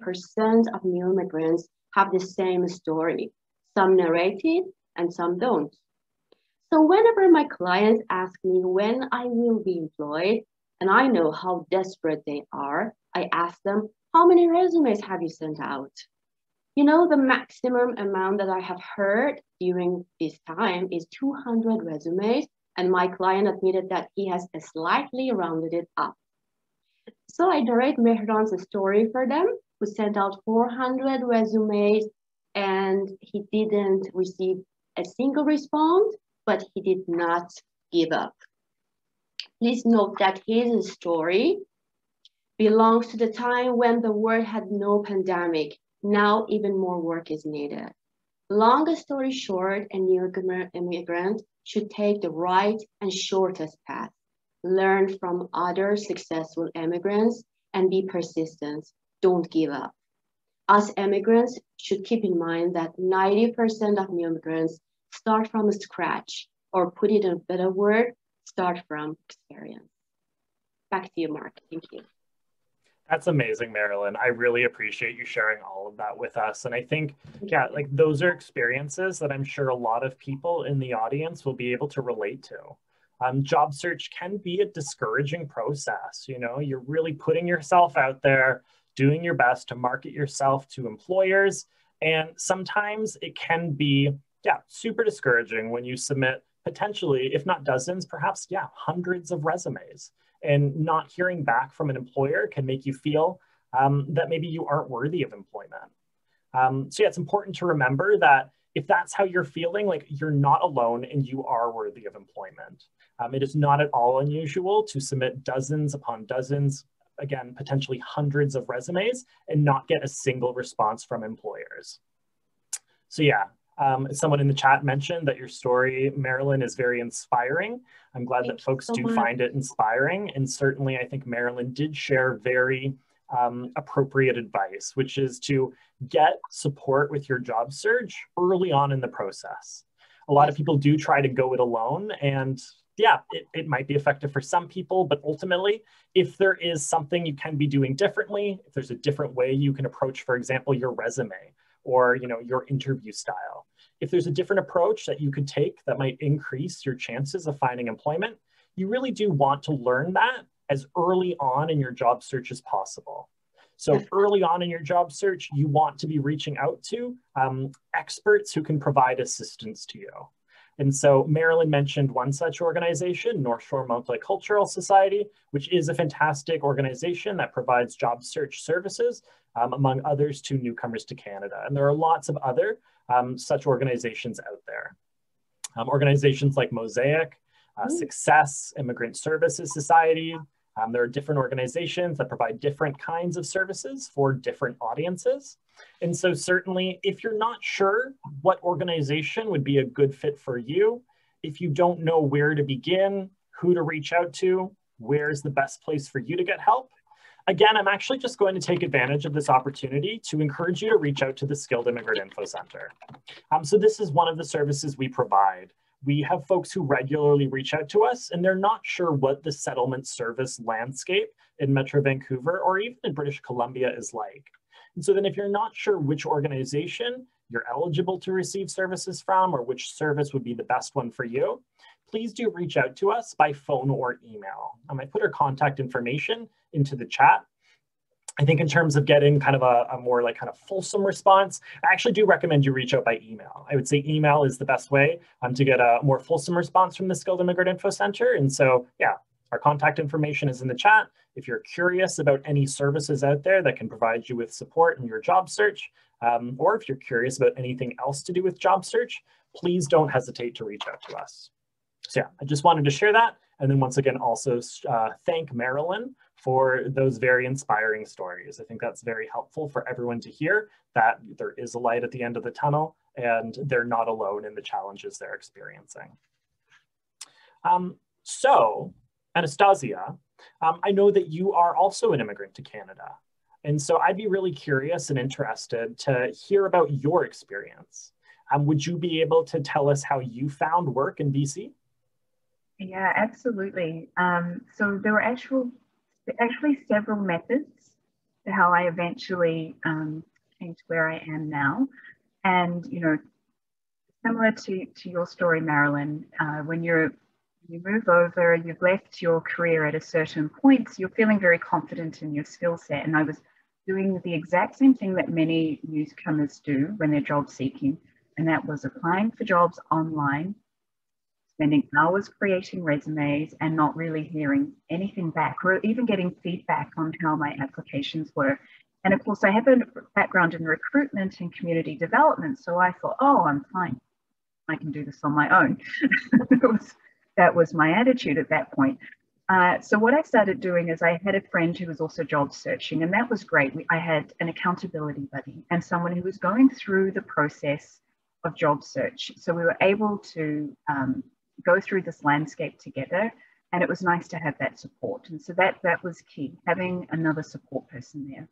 of new immigrants have the same story. Some narrate it and some don't. So whenever my clients ask me when I will be employed, and I know how desperate they are, I ask them, how many resumes have you sent out? You know, the maximum amount that I have heard during this time is 200 resumes, and my client admitted that he has slightly rounded it up. So I narrate Mehran's story for them, who sent out 400 resumes, and he didn't receive a single response, but he did not give up. Please note that his story belongs to the time when the world had no pandemic. Now even more work is needed. Long story short, a newcomer immigrant should take the right and shortest path, learn from other successful immigrants, and be persistent. Don't give up. Us immigrants should keep in mind that 90% of new immigrants start from scratch, or put it in a better word, start from experience. Back to you, Mark. Thank you.
That's amazing, Marilyn. I really appreciate you sharing all of that with us. And I think, yeah, like those are experiences that I'm sure a lot of people in the audience will be able to relate to. Job search can be a discouraging process. You know, you're really putting yourself out there, doing your best to market yourself to employers. And sometimes it can be, yeah, super discouraging when you submit potentially, if not dozens, perhaps, yeah, hundreds of resumes. And not hearing back from an employer can make you feel that maybe you aren't worthy of employment. So yeah, it's important to remember that if that's how you're feeling, like you're not alone and you are worthy of employment. It is not at all unusual to submit dozens upon dozens, again, potentially hundreds of resumes and not get a single response from employers. So yeah, someone in the chat mentioned that your story, Marilyn, is very inspiring. I'm glad that folks do find it inspiring. And certainly I think Marilyn did share very appropriate advice, which is to get support with your job search early on in the process. A lot of people do try to go it alone, and yeah, it might be effective for some people, but ultimately, if there is something you can be doing differently, if there's a different way you can approach, for example, your resume or your interview style, if there's a different approach that you could take that might increase your chances of finding employment, you really do want to learn that as early on in your job search as possible. So early on in your job search, you want to be reaching out to experts who can provide assistance to you. And so Marilyn mentioned one such organization, North Shore Multicultural Society, which is a fantastic organization that provides job search services, among others, to newcomers to Canada. And there are lots of other such organizations out there. Organizations like Mosaic, Success, Immigrant Services Society. There are different organizations that provide different kinds of services for different audiences. And so certainly, if you're not sure what organization would be a good fit for you, if you don't know where to begin, who to reach out to, where's the best place for you to get help, again, I'm actually just going to take advantage of this opportunity to encourage you to reach out to the Skilled Immigrant InfoCentre. So this is one of the services we provide. We have folks who regularly reach out to us, and they're not sure what the settlement service landscape in Metro Vancouver or even in British Columbia is like. And so then if you're not sure which organization you're eligible to receive services from or which service would be the best one for you, please do reach out to us by phone or email. I put our contact information into the chat. I think in terms of getting kind of a more like kind of fulsome response, I actually do recommend you reach out by email. I would say email is the best way to get a more fulsome response from the Skilled Immigrant InfoCentre. And so, yeah, our contact information is in the chat. If you're curious about any services out there that can provide you with support in your job search, or if you're curious about anything else to do with job search, please don't hesitate to reach out to us. So yeah, I just wanted to share that. And then once again, also thank Marilyn for those very inspiring stories. I think that's very helpful for everyone to hear that there is a light at the end of the tunnel and they're not alone in the challenges they're experiencing. So Anastasia, I know that you are also an immigrant to Canada. And so I'd be really curious and interested to hear about your experience. Would you be able to tell us how you found work in BC?
Yeah, absolutely. So there were actually several methods to how I eventually came to where I am now. And, you know, similar to your story, Marilyn, when you move over, you've left your career at a certain point, so you're feeling very confident in your skill set. And I was doing the exact same thing that many newcomers do when they're job seeking, and that was applying for jobs online, spending hours creating resumes and not really hearing anything back or even getting feedback on how my applications were. And of course, I have a background in recruitment and community development, so I thought, oh, I'm fine. I can do this on my own. That was my attitude at that point. So what I started doing is I had a friend who was also job searching, and that was great. I had an accountability buddy and someone who was going through the process of job search. So we were able to go through this landscape together, and it was nice to have that support. And so that was key, having another support person there.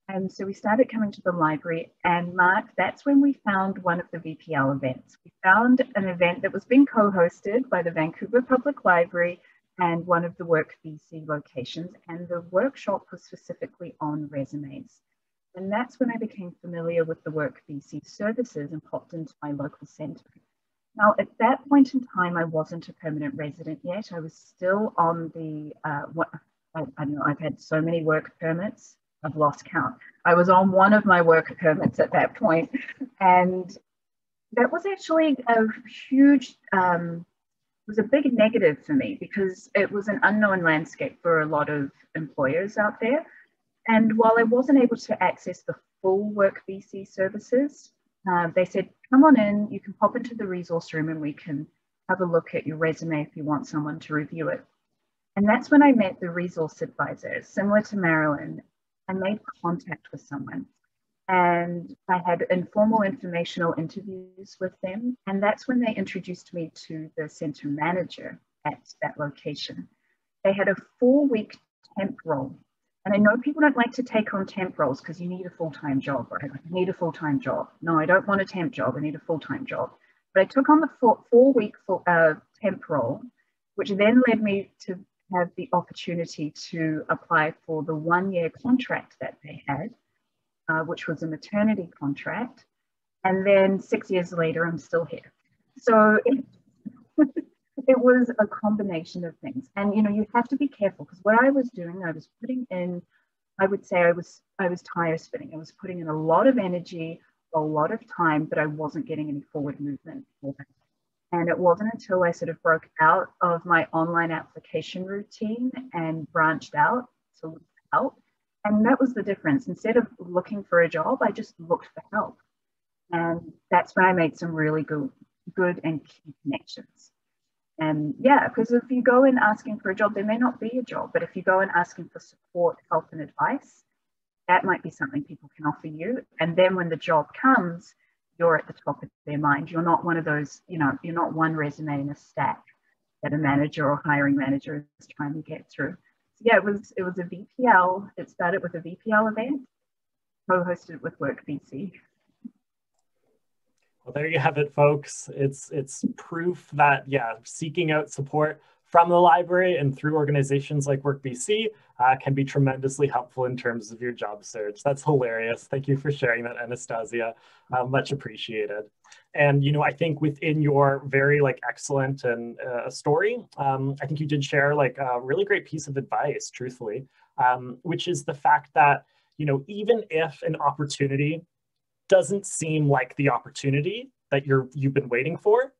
And so we started coming to the library, and Mark, that's when we found one of the VPL events. We found an event that was being co-hosted by the Vancouver Public Library and one of the WorkBC locations, and the workshop was specifically on resumes. And that's when I became familiar with the WorkBC services and popped into my local centre. Now, at that point in time, I wasn't a permanent resident yet. I was still on the, I don't know, I've had so many work permits, I've lost count. I was on one of my work permits at that point, and that was actually a huge, it was a big negative for me because it was an unknown landscape for a lot of employers out there. And while I wasn't able to access the full WorkBC services, they said, come on in, you can pop into the resource room and we can have a look at your resume if you want someone to review it. And that's when I met the resource advisor, similar to Marilyn. I made contact with someone and I had informal informational interviews with them. And that's when they introduced me to the centre manager at that location. They had a 4-week temp role. And I know people don't like to take on temp roles because you need a full-time job, right? I need a full-time job. No, I don't want a temp job. I need a full-time job. But I took on the 4-week temp role, which then led me to have the opportunity to apply for the 1-year contract that they had, which was a maternity contract. And then 6 years later, I'm still here. So it was a combination of things. And, you know, you have to be careful because what I was doing, I was putting in, I would say I was tire spinning. I was putting in a lot of energy, a lot of time, but I wasn't getting any forward movement for that. And it wasn't until I sort of broke out of my online application routine and branched out to look for help. And that was the difference. Instead of looking for a job, I just looked for help. And that's when I made some really good and key connections. And yeah, because if you go in asking for a job, there may not be a job. But if you go in asking for support, help, and advice, that might be something people can offer you. And then when the job comes, you're at the top of their mind. You're not one of those, you know, you're not one resume in a stack that a manager or hiring manager is trying to get through. So yeah, it was a VPL. It started with a VPL event, co-hosted with WorkBC.
Well, there you have it, folks. It's proof that, yeah, seeking out support from the library and through organizations like WorkBC can be tremendously helpful in terms of your job search. That's hilarious. Thank you for sharing that, Anastasia. Much appreciated. And, you know, I think within your very excellent and story, I think you did share a really great piece of advice, truthfully, which is the fact that, you know, even if an opportunity doesn't seem like the opportunity that you've been waiting for,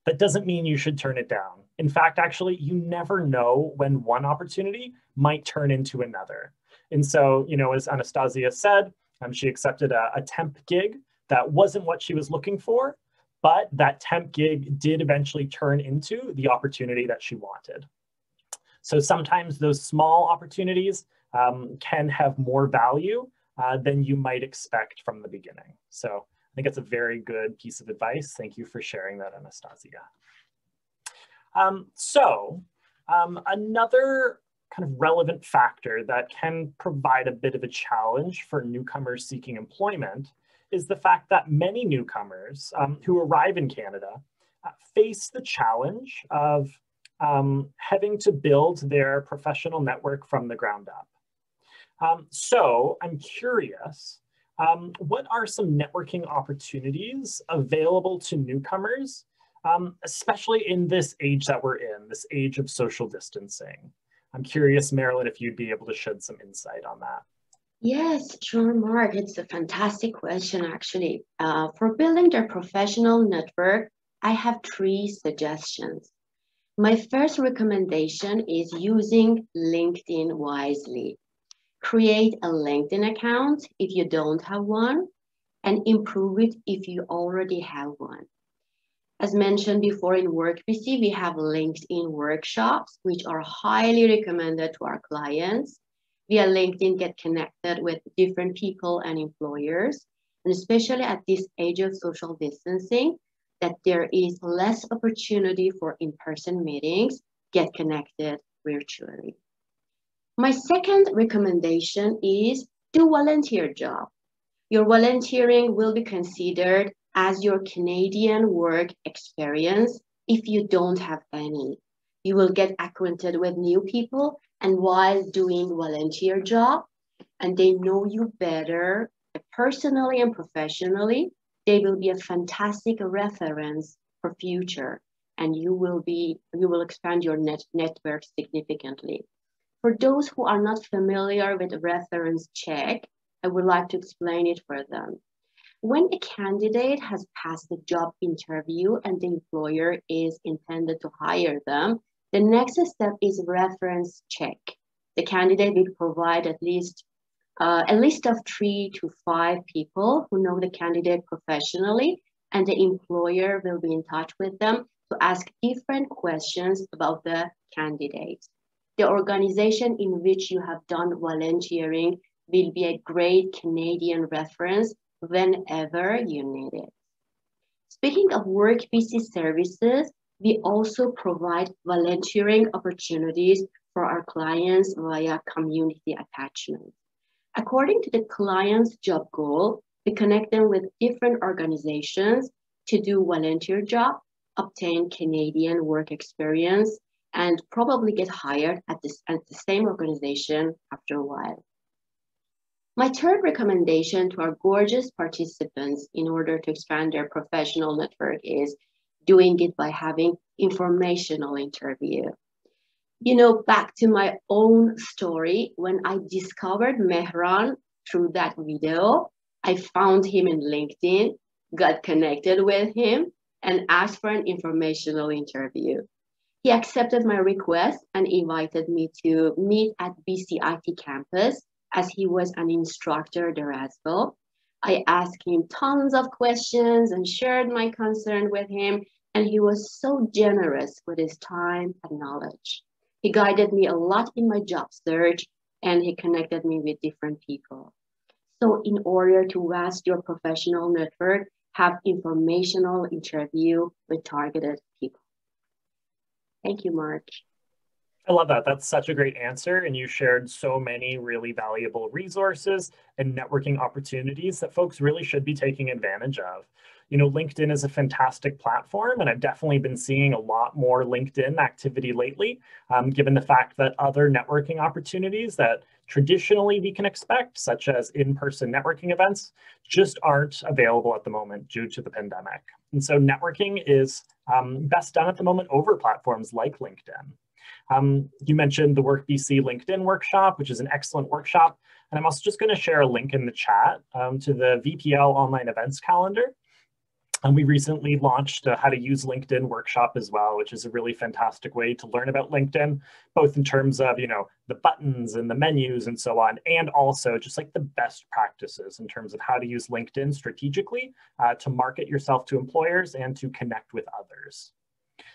that doesn't mean you should turn it down. In fact, actually, you never know when one opportunity might turn into another. And so, you know, as Anastasia said, she accepted a temp gig that wasn't what she was looking for, but that temp gig did eventually turn into the opportunity that she wanted. So sometimes those small opportunities can have more value than you might expect from the beginning. So I think it's a very good piece of advice. Thank you for sharing that, Anastasia. Another kind of relevant factor that can provide a bit of a challenge for newcomers seeking employment is the fact that many newcomers who arrive in Canada face the challenge of having to build their professional network from the ground up. So I'm curious, what are some networking opportunities available to newcomers, especially in this age that we're in, this age of social distancing? I'm curious, Marilyn, if you'd be able to shed some insight on that.
Yes, sure, Mark. It's a fantastic question, actually. For building their professional network, I have 3 suggestions. My first recommendation is using LinkedIn wisely. Create a LinkedIn account if you don't have one, and improve it if you already have one. As mentioned before, in WorkBC, we have LinkedIn workshops, which are highly recommended to our clients. Via LinkedIn, get connected with different people and employers, and especially at this age of social distancing, that there is less opportunity for in-person meetings, get connected virtually. My second recommendation is do volunteer job. Your volunteering will be considered as your Canadian work experience if you don't have any. You will get acquainted with new people, and while doing volunteer job, and they know you better personally and professionally, they will be a fantastic reference for future, and you will expand your network significantly. For those who are not familiar with reference check, I would like to explain it for them. When a candidate has passed the job interview and the employer is intended to hire them, the next step is reference check. The candidate will provide at least a list of 3 to 5 people who know the candidate professionally, and the employer will be in touch with them to ask different questions about the candidate. The organization in which you have done volunteering will be a great Canadian reference whenever you need it. Speaking of WorkBC services, we also provide volunteering opportunities for our clients via community attachment. According to the client's job goal, we connect them with different organizations to do volunteer job, obtain Canadian work experience, and probably get hired at the same organization after a while. My third recommendation to our gorgeous participants in order to expand their professional network is doing it by having informational interview. You know, back to my own story, when I discovered Mehran through that video, I found him in LinkedIn, got connected with him, and asked for an informational interview. He accepted my request and invited me to meet at BCIT campus, as he was an instructor there as well. I asked him tons of questions and shared my concern with him, and he was so generous with his time and knowledge. He guided me a lot in my job search, and he connected me with different people. So in order to vast your professional network, have informational interview with targeted people. Thank you, Mark.
I love that. That's such a great answer. And you shared so many really valuable resources and networking opportunities that folks really should be taking advantage of. You know, LinkedIn is a fantastic platform, and I've definitely been seeing a lot more LinkedIn activity lately, given the fact that other networking opportunities that traditionally we can expect, such as in-person networking events, just aren't available at the moment due to the pandemic. And so networking is best done at the moment over platforms like LinkedIn. You mentioned the WorkBC LinkedIn workshop, which is an excellent workshop. And I'm also just going to share a link in the chat to the VPL online events calendar. And we recently launched a how to use LinkedIn workshop as well, which is a really fantastic way to learn about LinkedIn, both in terms of, you know, the buttons and the menus and so on, and also just like the best practices in terms of how to use LinkedIn strategically to market yourself to employers and to connect with others.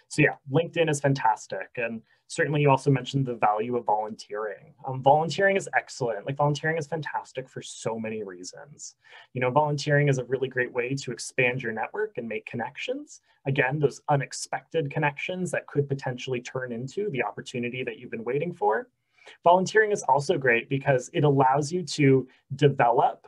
So yeah, LinkedIn is fantastic. And certainly you also mentioned the value of volunteering. Volunteering is excellent. Like volunteering is fantastic for so many reasons. You know, volunteering is a really great way to expand your network and make connections. Again, those unexpected connections that could potentially turn into the opportunity that you've been waiting for. Volunteering is also great because it allows you to develop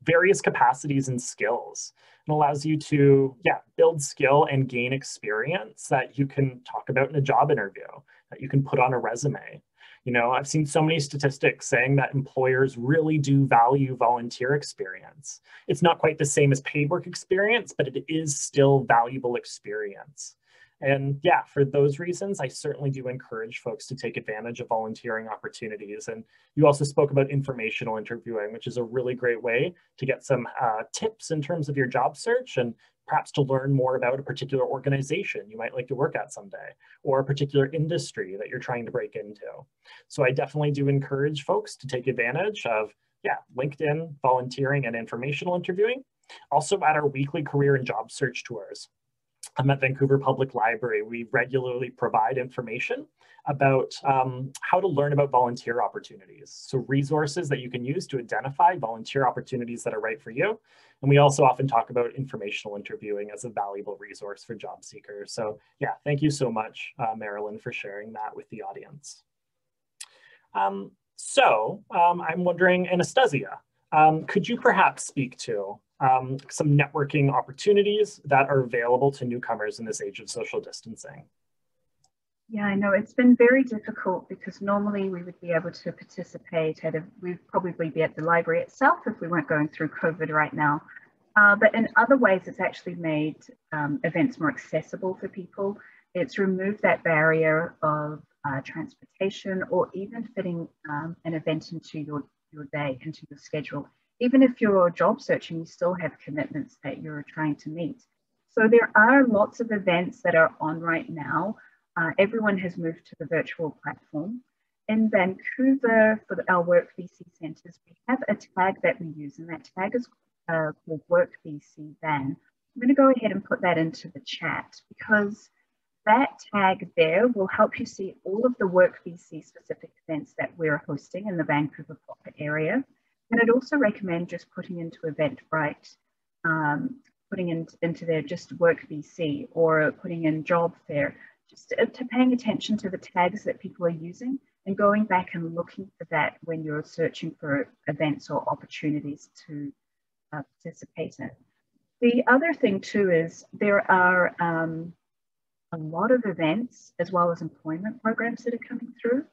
various capacities and skills. It allows you to, build skill and gain experience that you can talk about in a job interview, that you can put on a resume. You know, I've seen so many statistics saying that employers really do value volunteer experience. It's not quite the same as paid work experience, but it is still valuable experience. And yeah, for those reasons, I certainly do encourage folks to take advantage of volunteering opportunities. And you also spoke about informational interviewing, which is a really great way to get some tips in terms of your job search and perhaps to learn more about a particular organization you might like to work at someday, or a particular industry that you're trying to break into. So I definitely do encourage folks to take advantage of, LinkedIn, volunteering, and informational interviewing. Also at our weekly career and job search tours. I'm at Vancouver Public Library. We regularly provide information about how to learn about volunteer opportunities. So resources that you can use to identify volunteer opportunities that are right for you. And we also often talk about informational interviewing as a valuable resource for job seekers. So yeah, thank you so much, Marilyn, for sharing that with the audience. I'm wondering, Anastasia, could you perhaps speak to some networking opportunities that are available to newcomers in this age of social distancing?
Yeah, I know it's been very difficult because normally we would be able to participate we'd probably be at the library itself if we weren't going through COVID right now. But in other ways, it's actually made events more accessible for people. It's removed that barrier of transportation or even fitting an event into your day, into your schedule. Even if you're job searching, you still have commitments that you're trying to meet. So there are lots of events that are on right now. Everyone has moved to the virtual platform. In Vancouver, for our WorkBC centres, we have a tag that we use, and that tag is called WorkBC Van. I'm going to go ahead and put that into the chat because that tag there will help you see all of the WorkBC specific events that we're hosting in the Vancouver proper area. And I'd also recommend just putting into Eventbrite, putting into there just WorkBC or putting in job fair, just to paying attention to the tags that people are using and going back and looking for that when you're searching for events or opportunities to participate in. The other thing too is there are a lot of events as well as employment programs that are coming through.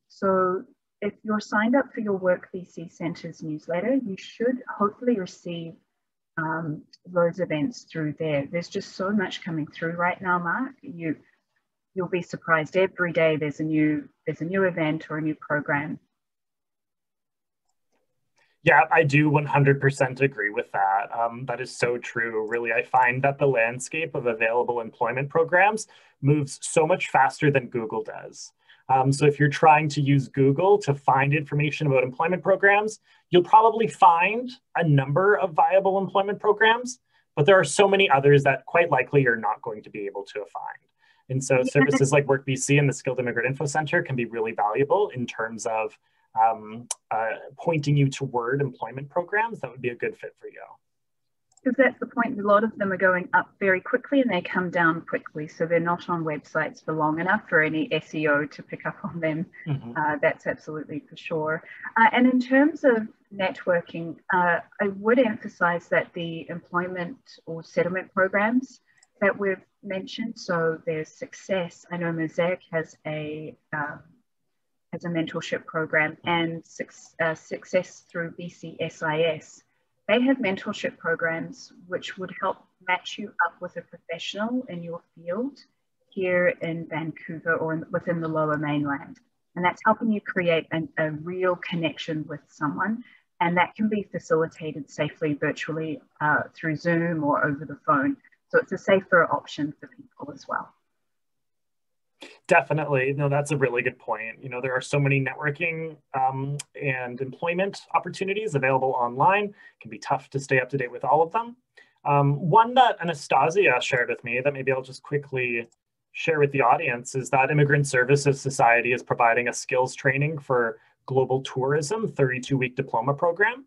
So if you're signed up for your WorkBC Centres newsletter, you should hopefully receive those events through there. There's just so much coming through right now, Mark. You'll be surprised every day there's a new event or a new program.
Yeah, I do 100% agree with that. That is so true. Really, I find that the landscape of available employment programs moves so much faster than Google does. So if you're trying to use Google to find information about employment programs, you'll probably find a number of viable employment programs, but there are so many others that quite likely you're not going to be able to find. And so services like WorkBC and the Skilled Immigrant InfoCentre can be really valuable in terms of pointing you toward employment programs that would be a good fit for you.
Because that's the point, a lot of them are going up very quickly and they come down quickly. So they're not on websites for long enough for any SEO to pick up on them. Mm-hmm. That's absolutely for sure. And in terms of networking, I would emphasize that the employment or settlement programs that we've mentioned, so there's Success. I know Mosaic has a mentorship program, and Success through BCSIS. They have mentorship programs which would help match you up with a professional in your field here in Vancouver or within the Lower Mainland. And that's helping you create a real connection with someone. And that can be facilitated safely virtually through Zoom or over the phone. So it's a safer option for people as well.
Definitely. No, that's a really good point. You know, there are so many networking and employment opportunities available online. It can be tough to stay up to date with all of them. One that Anastasia shared with me that maybe I'll just quickly share with the audience is that Immigrant Services Society is providing a skills training for global tourism 32-week diploma program.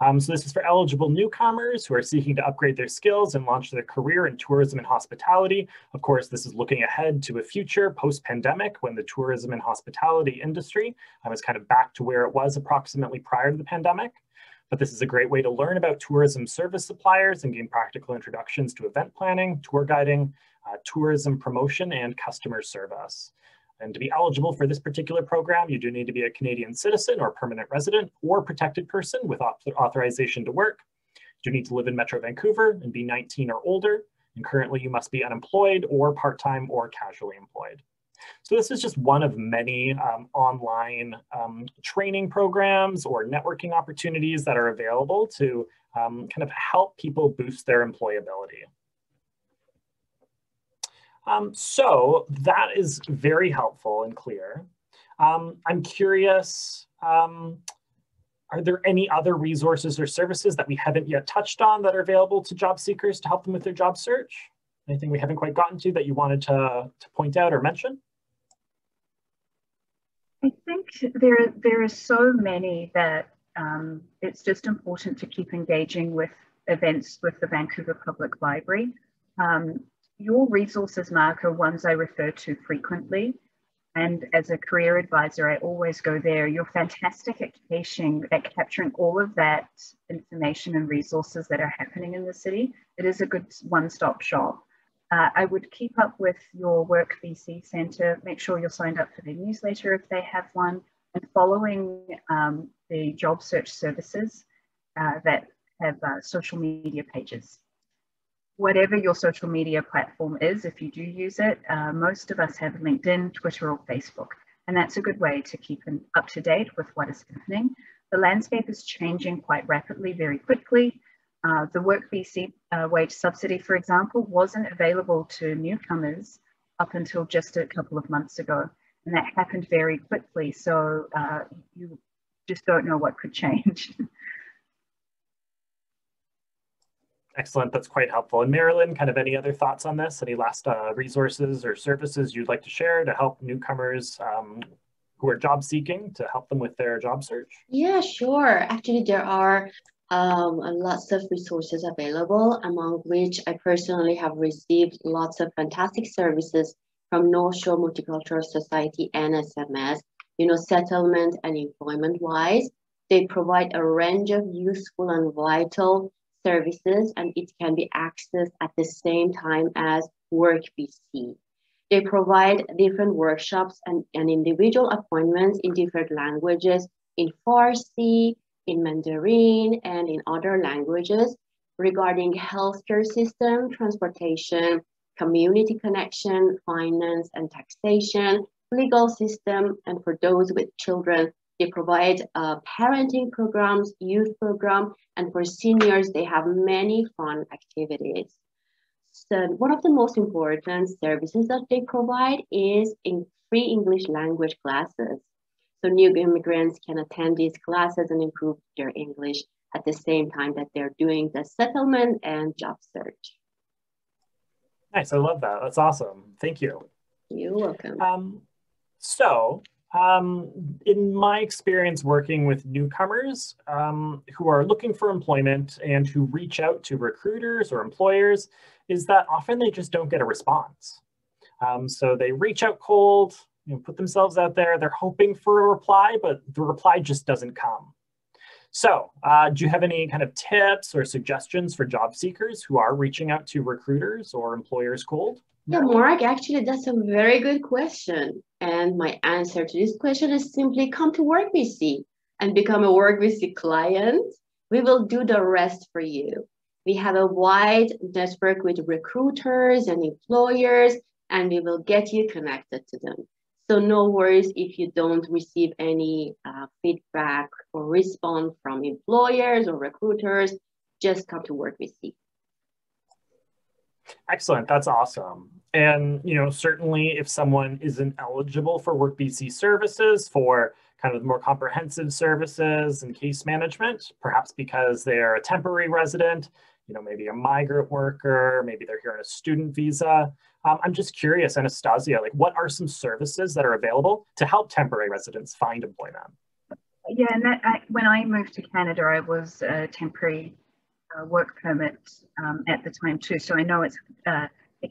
So this is for eligible newcomers who are seeking to upgrade their skills and launch their career in tourism and hospitality. Of course, this is looking ahead to a future post-pandemic when the tourism and hospitality industry is kind of back to where it was approximately prior to the pandemic. But this is a great way to learn about tourism service suppliers and gain practical introductions to event planning, tour guiding, tourism promotion, and customer service. And to be eligible for this particular program, you do need to be a Canadian citizen or permanent resident or protected person with authorization to work. You do need to live in Metro Vancouver and be 19 or older. And currently you must be unemployed or part-time or casually employed. So this is just one of many online training programs or networking opportunities that are available to kind of help people boost their employability. So that is very helpful and clear. I'm curious, are there any other resources or services that we haven't yet touched on that are available to job seekers to help them with their job search? Anything we haven't quite gotten to that you wanted to point out or mention?
I think there are so many that it's just important to keep engaging with events with the Vancouver Public Library. Your resources, Mark, are ones I refer to frequently. And as a career advisor, I always go there. You're fantastic at capturing all of that information and resources that are happening in the city. It is a good one-stop shop. I would keep up with your WorkBC Centre, make sure you're signed up for their newsletter if they have one, and following the job search services that have social media pages. Whatever your social media platform is, if you do use it, most of us have LinkedIn, Twitter, or Facebook, and that's a good way to keep up to date with what is happening. The landscape is changing quite rapidly, very quickly. The WorkBC wage subsidy, for example, wasn't available to newcomers up until just a couple of months ago, and that happened very quickly, so you just don't know what could change.
Excellent, that's quite helpful. And Marilyn, kind of any other thoughts on this? Any last resources or services you'd like to share to help newcomers who are job seeking to help them with their job search?
Yeah, sure. Actually, there are lots of resources available, among which I personally have received lots of fantastic services from North Shore Multicultural Society and SMS, settlement and employment-wise. They provide a range of useful and vital services, and it can be accessed at the same time as WorkBC. They provide different workshops and individual appointments in different languages, in Farsi, in Mandarin, and in other languages regarding healthcare system, transportation, community connection, finance and taxation, legal system, and for those with children, they provide parenting programs, youth program, and for seniors, they have many fun activities. So one of the most important services that they provide is in free English language classes. So new immigrants can attend these classes and improve their English at the same time that they're doing the settlement and job search.
Nice, I love that. That's awesome. Thank you.
You're welcome.
In my experience working with newcomers who are looking for employment and who reach out to recruiters or employers, is that often they just don't get a response. So they reach out cold, put themselves out there, they're hoping for a reply, but the reply just doesn't come. So do you have any kind of tips or suggestions for job seekers who are reaching out to recruiters or employers cold?
Yeah, Mark, actually, that's a very good question. And my answer to this question is simply come to WorkBC and become a WorkBC client. We will do the rest for you. We have a wide network with recruiters and employers, and we will get you connected to them. So no worries if you don't receive any feedback or response from employers or recruiters, just come to WorkBC.
Excellent, that's awesome. And certainly if someone isn't eligible for WorkBC services for kind of more comprehensive services and case management, perhaps because they're a temporary resident, maybe a migrant worker, maybe they're here on a student visa. I'm just curious, Anastasia, what are some services that are available to help temporary residents find employment?
Yeah, and when I moved to Canada, I was a temporary work permit at the time too. So I know it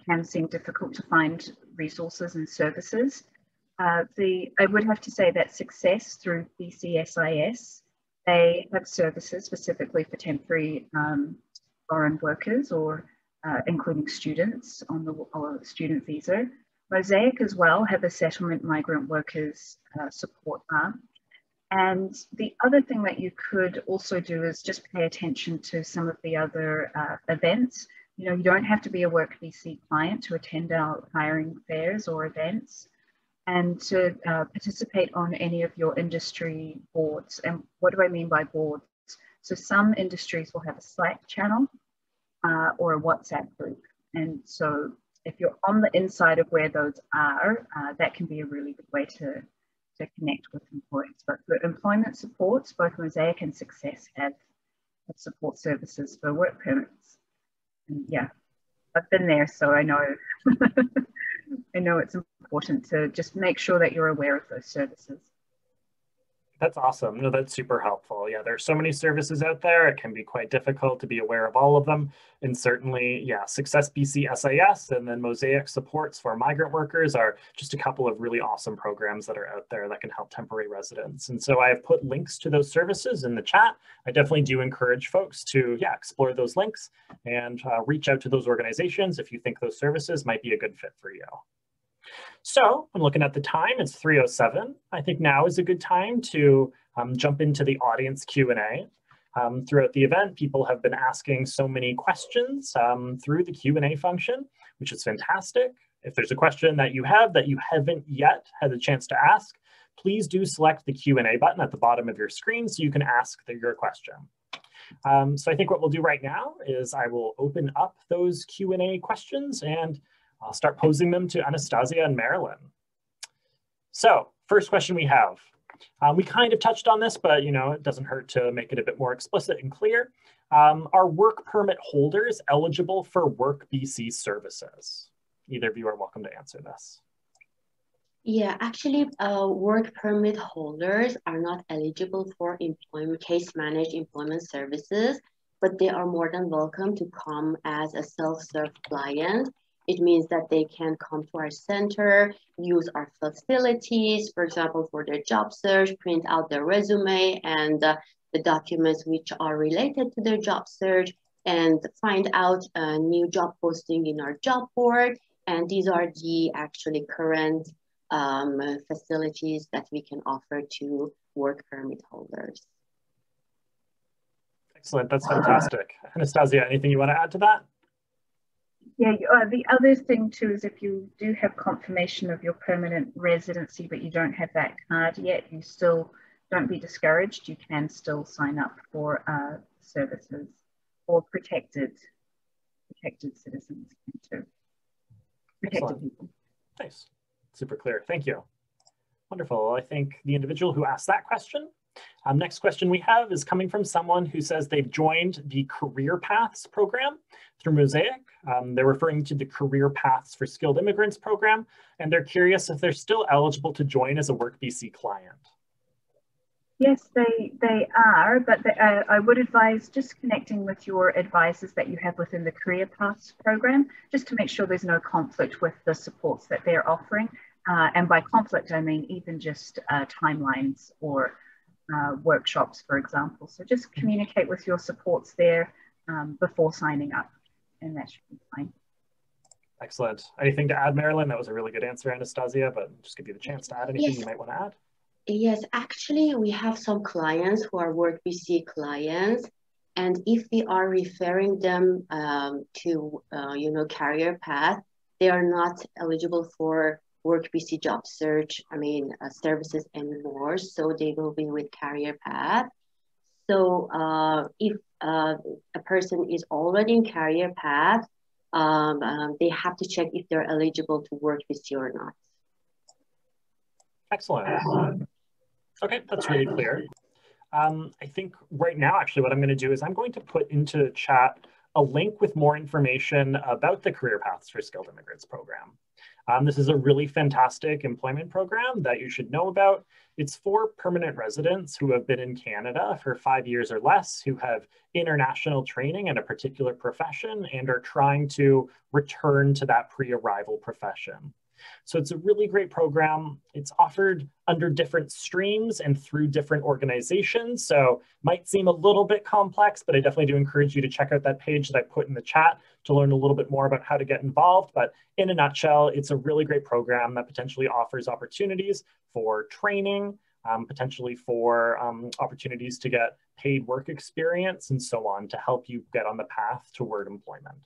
can seem difficult to find resources and services. I would have to say that Success through BCSIS, they have services specifically for temporary foreign workers or including students on the student visa. Mosaic as well have a settlement migrant workers support arm. And the other thing that you could also do is just pay attention to some of the other events. You know, you don't have to be a WorkBC client to attend our hiring fairs or events, and to participate on any of your industry boards. And what do I mean by boards? So some industries will have a Slack channel or a WhatsApp group. And so if you're on the inside of where those are, that can be a really good way to connect with employees. But for employment supports, both Mosaic and Success have support services for work permits. And yeah, I've been there, so I know I know it's important to just make sure that you're aware of those services.
That's awesome. No, that's super helpful. Yeah, there's so many services out there. It can be quite difficult to be aware of all of them. And certainly, yeah, Success BC SIS and then Mosaic supports for migrant workers are just a couple of really awesome programs that are out there that can help temporary residents. And so I've put links to those services in the chat. I definitely do encourage folks to, yeah, explore those links and reach out to those organizations if you think those services might be a good fit for you. So I'm looking at the time, it's 3:07. I think now is a good time to jump into the audience Q&A. Throughout the event, people have been asking so many questions through the Q&A function, which is fantastic. If there's a question that you haven't yet had a chance to ask, please do select the Q&A button at the bottom of your screen so you can ask your question. So I think what we'll do right now is I will open up those Q&A questions and I'll start posing them to Anastasia and Marilyn. So first question we have, we kind of touched on this, but you know, it doesn't hurt to make it a bit more explicit and clear. Are work permit holders eligible for WorkBC services? Either of you are welcome to answer this.
Yeah, actually, work permit holders are not eligible for case managed employment services, but they are more than welcome to come as a self-serve client. It means that they can come to our center, use our facilities, for example, for their job search, print out their resume and the documents which are related to their job search, and find out a new job posting in our job board. And these are the actually current facilities that we can offer to work permit holders.
Excellent, that's fantastic. Anastasia, anything you want to add to that?
Yeah, the other thing too is if you do have confirmation of your permanent residency, but you don't have that card yet, you still don't be discouraged. You can still sign up for services or protected citizens too. Protected people.
Nice, super clear. Thank you. Wonderful. I think the individual who asked that question. Next question we have is coming from someone who says they've joined the Career Paths program through Mosaic. They're referring to the Career Paths for Skilled Immigrants program, and they're curious if they're still eligible to join as a WorkBC client.
Yes, they are, but I would advise just connecting with your advisors that you have within the Career Paths program, just to make sure there's no conflict with the supports that they're offering. And by conflict, I mean even just timelines or workshops, for example. So just communicate with your supports there before signing up, and that should be fine.
Excellent. Anything to add, Marilyn? That was a really good answer, Anastasia, but just give you the chance to add anything you might want to add.
Yes, actually, we have some clients who are WorkBC clients, and if we are referring them to, career path, they are not eligible for WorkBC job search, services anymore, so they will be with career path. So if a person is already in career path, they have to check if they're eligible to WorkBC or not.
Excellent. Okay, that's really clear. I think right now, actually, what I'm going to do is I'm going to put into chat a link with more information about the Career Paths for Skilled Immigrants program. This is a really fantastic employment program that you should know about. It's for permanent residents who have been in Canada for 5 years or less, who have international training in a particular profession and are trying to return to that pre-arrival profession. So it's a really great program. It's offered under different streams and through different organizations. So might seem a little bit complex, but I definitely do encourage you to check out that page that I put in the chat to learn a little bit more about how to get involved. But in a nutshell, it's a really great program that potentially offers opportunities for training, potentially for opportunities to get paid work experience and so on to help you get on the path toward employment.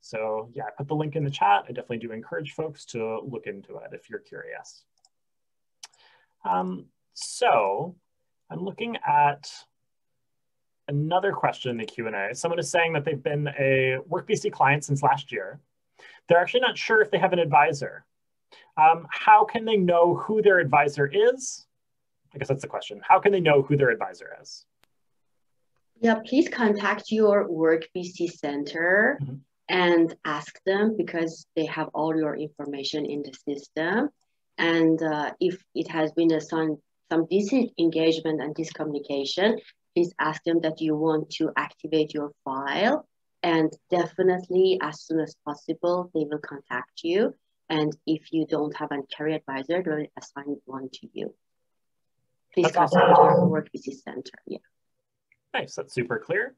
So yeah, I put the link in the chat. I definitely do encourage folks to look into it if you're curious. So I'm looking at another question in the Q&A. Someone is saying that they've been a WorkBC client since last year. They're actually not sure if they have an advisor. How can they know who their advisor is? I guess that's the question. How can they know who their advisor is?
Yeah, please contact your WorkBC center and ask them, because they have all your information in the system. And if it has been some disengagement and discommunication, please ask them that you want to activate your file, and definitely as soon as possible, they will contact you. And if you don't have a career advisor, they will assign one to you. Please contact your WorkBC center. Yeah.
Nice, that's super clear.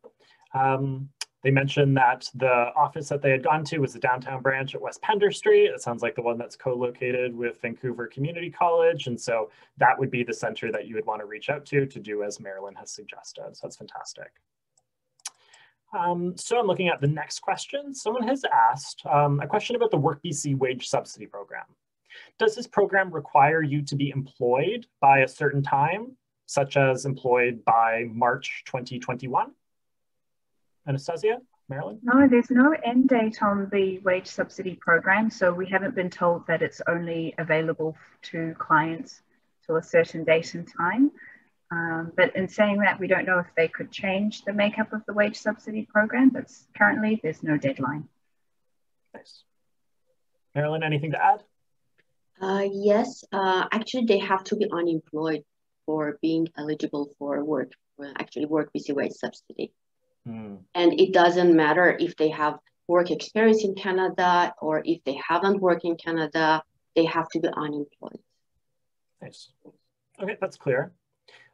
They mentioned that the office that they had gone to was the downtown branch at West Pender Street. It sounds like the one that's co-located with Vancouver Community College. And so that would be the center that you would want to reach out to do as Marilyn has suggested. So that's fantastic. So I'm looking at the next question. Someone has asked a question about the WorkBC wage subsidy program. Does this program require you to be employed by a certain time, such as employed by March 2021? Anastasia, Marilyn?
No, there's no end date on the wage subsidy program, so we haven't been told that it's only available to clients till a certain date and time. But in saying that, we don't know if they could change the makeup of the wage subsidy program, but currently there's no deadline.
Nice. Marilyn, anything to add?
Yes, actually they have to be unemployed for being eligible for WorkBC wage subsidy. And it doesn't matter if they have work experience in Canada or if they haven't worked in Canada, they have to be unemployed.
Nice. Okay, that's clear.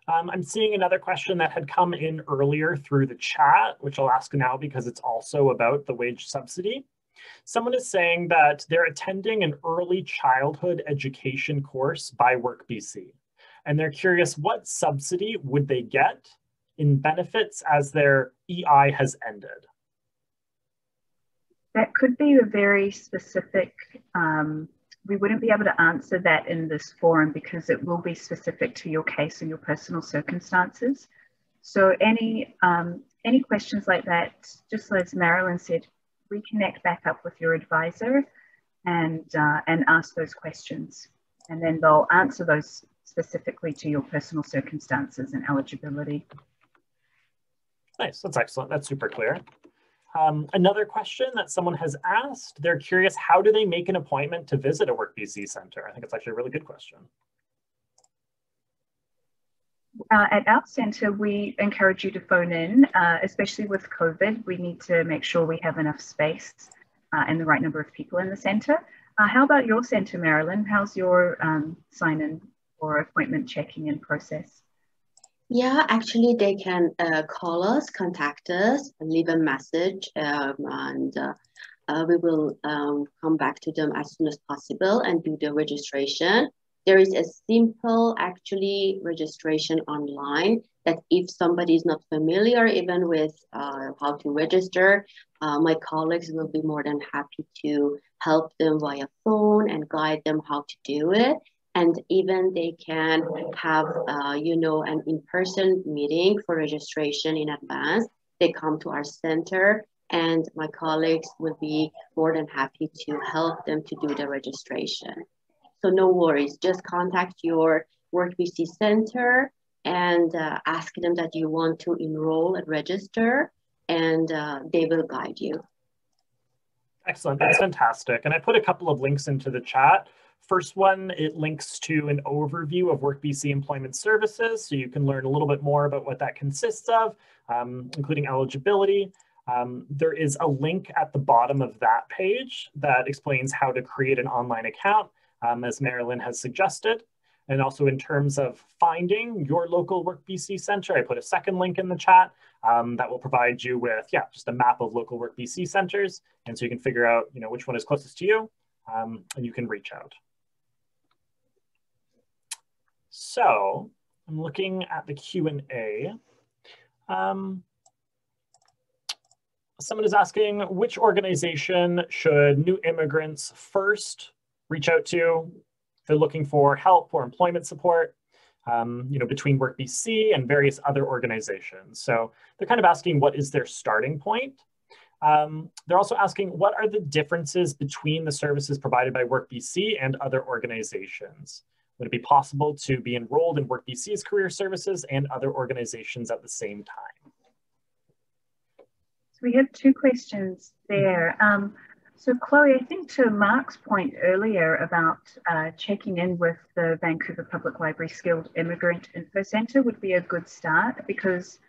I'm seeing another question that had come in earlier through the chat, which I'll ask now because it's also about the wage subsidy. Someone is saying that they're attending an early childhood education course by WorkBC, and they're curious what subsidy would they get in benefits as their EI has ended?
That could be a very specific, we wouldn't be able to answer that in this forum because it will be specific to your case and your personal circumstances. So any questions like that, just as Marilyn said, reconnect back up with your advisor and ask those questions. And then they'll answer those specifically to your personal circumstances and eligibility.
Nice, that's excellent. That's super clear. Another question that someone has asked, they're curious, how do they make an appointment to visit a WorkBC center? I think it's actually a really good question.
At our center, we encourage you to phone in, especially with COVID. We need to make sure we have enough space and the right number of people in the center. How about your center, Marilyn? How's your sign-in or appointment checking in process?
Yeah, actually they can call us, contact us, and leave a message, and we will come back to them as soon as possible and do the registration. There is a simple, actually, registration online that if somebody is not familiar even with how to register, my colleagues will be more than happy to help them via phone and guide them how to do it. And even they can have, an in-person meeting for registration in advance. They come to our center and my colleagues will be more than happy to help them to do the registration. So no worries, just contact your WorkBC center and ask them that you want to enroll and register, and they will guide you.
Excellent, that's fantastic. And I put a couple of links into the chat. First one, it links to an overview of WorkBC employment services, so you can learn a little bit more about what that consists of, including eligibility. There is a link at the bottom of that page that explains how to create an online account, as Marilyn has suggested. And also in terms of finding your local WorkBC center, I put a second link in the chat that will provide you with, just a map of local WorkBC centers. And so you can figure out, which one is closest to you, and you can reach out. So I'm looking at the Q&A. Someone is asking, which organization should new immigrants first reach out to if they're looking for help or employment support, between WorkBC and various other organizations? So they're kind of asking, what is their starting point? They're also asking, what are the differences between the services provided by WorkBC and other organizations? Would it be possible to be enrolled in WorkBC's career services and other organizations at the same time?
So we have two questions there. So Chloe, I think to Mark's point earlier about checking in with the Vancouver Public Library Skilled Immigrant InfoCentre would be a good start, because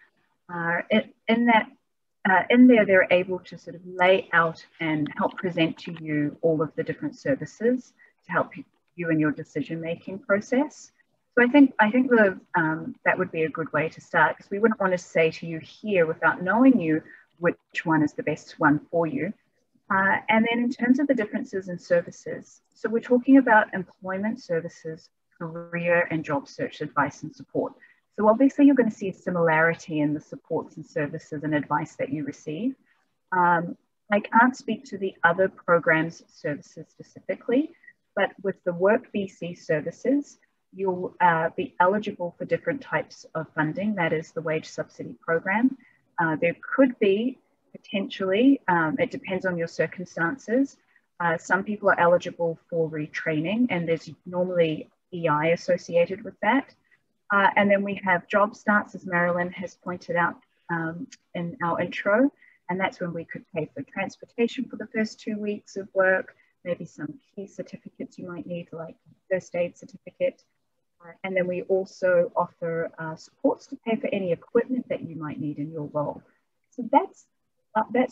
in there they're able to sort of lay out and help present to you all of the different services to help you in your decision-making process. So I think that would be a good way to start, because we wouldn't want to say to you here without knowing you which one is the best one for you. And then in terms of the differences in services, so we're talking about employment services, career and job search advice and support. So obviously you're going to see a similarity in the supports and services and advice that you receive. I can't speak to the other programs services specifically, but with the WorkBC services, you'll be eligible for different types of funding. That is the wage subsidy program. There could be potentially, it depends on your circumstances. Some people are eligible for retraining, and there's normally EI associated with that. And then we have job starts, as Marilyn has pointed out in our intro, and that's when we could pay for transportation for the first 2 weeks of work, maybe some key certificates you might need, like first aid certificate. And then we also offer supports to pay for any equipment that you might need in your role. So that's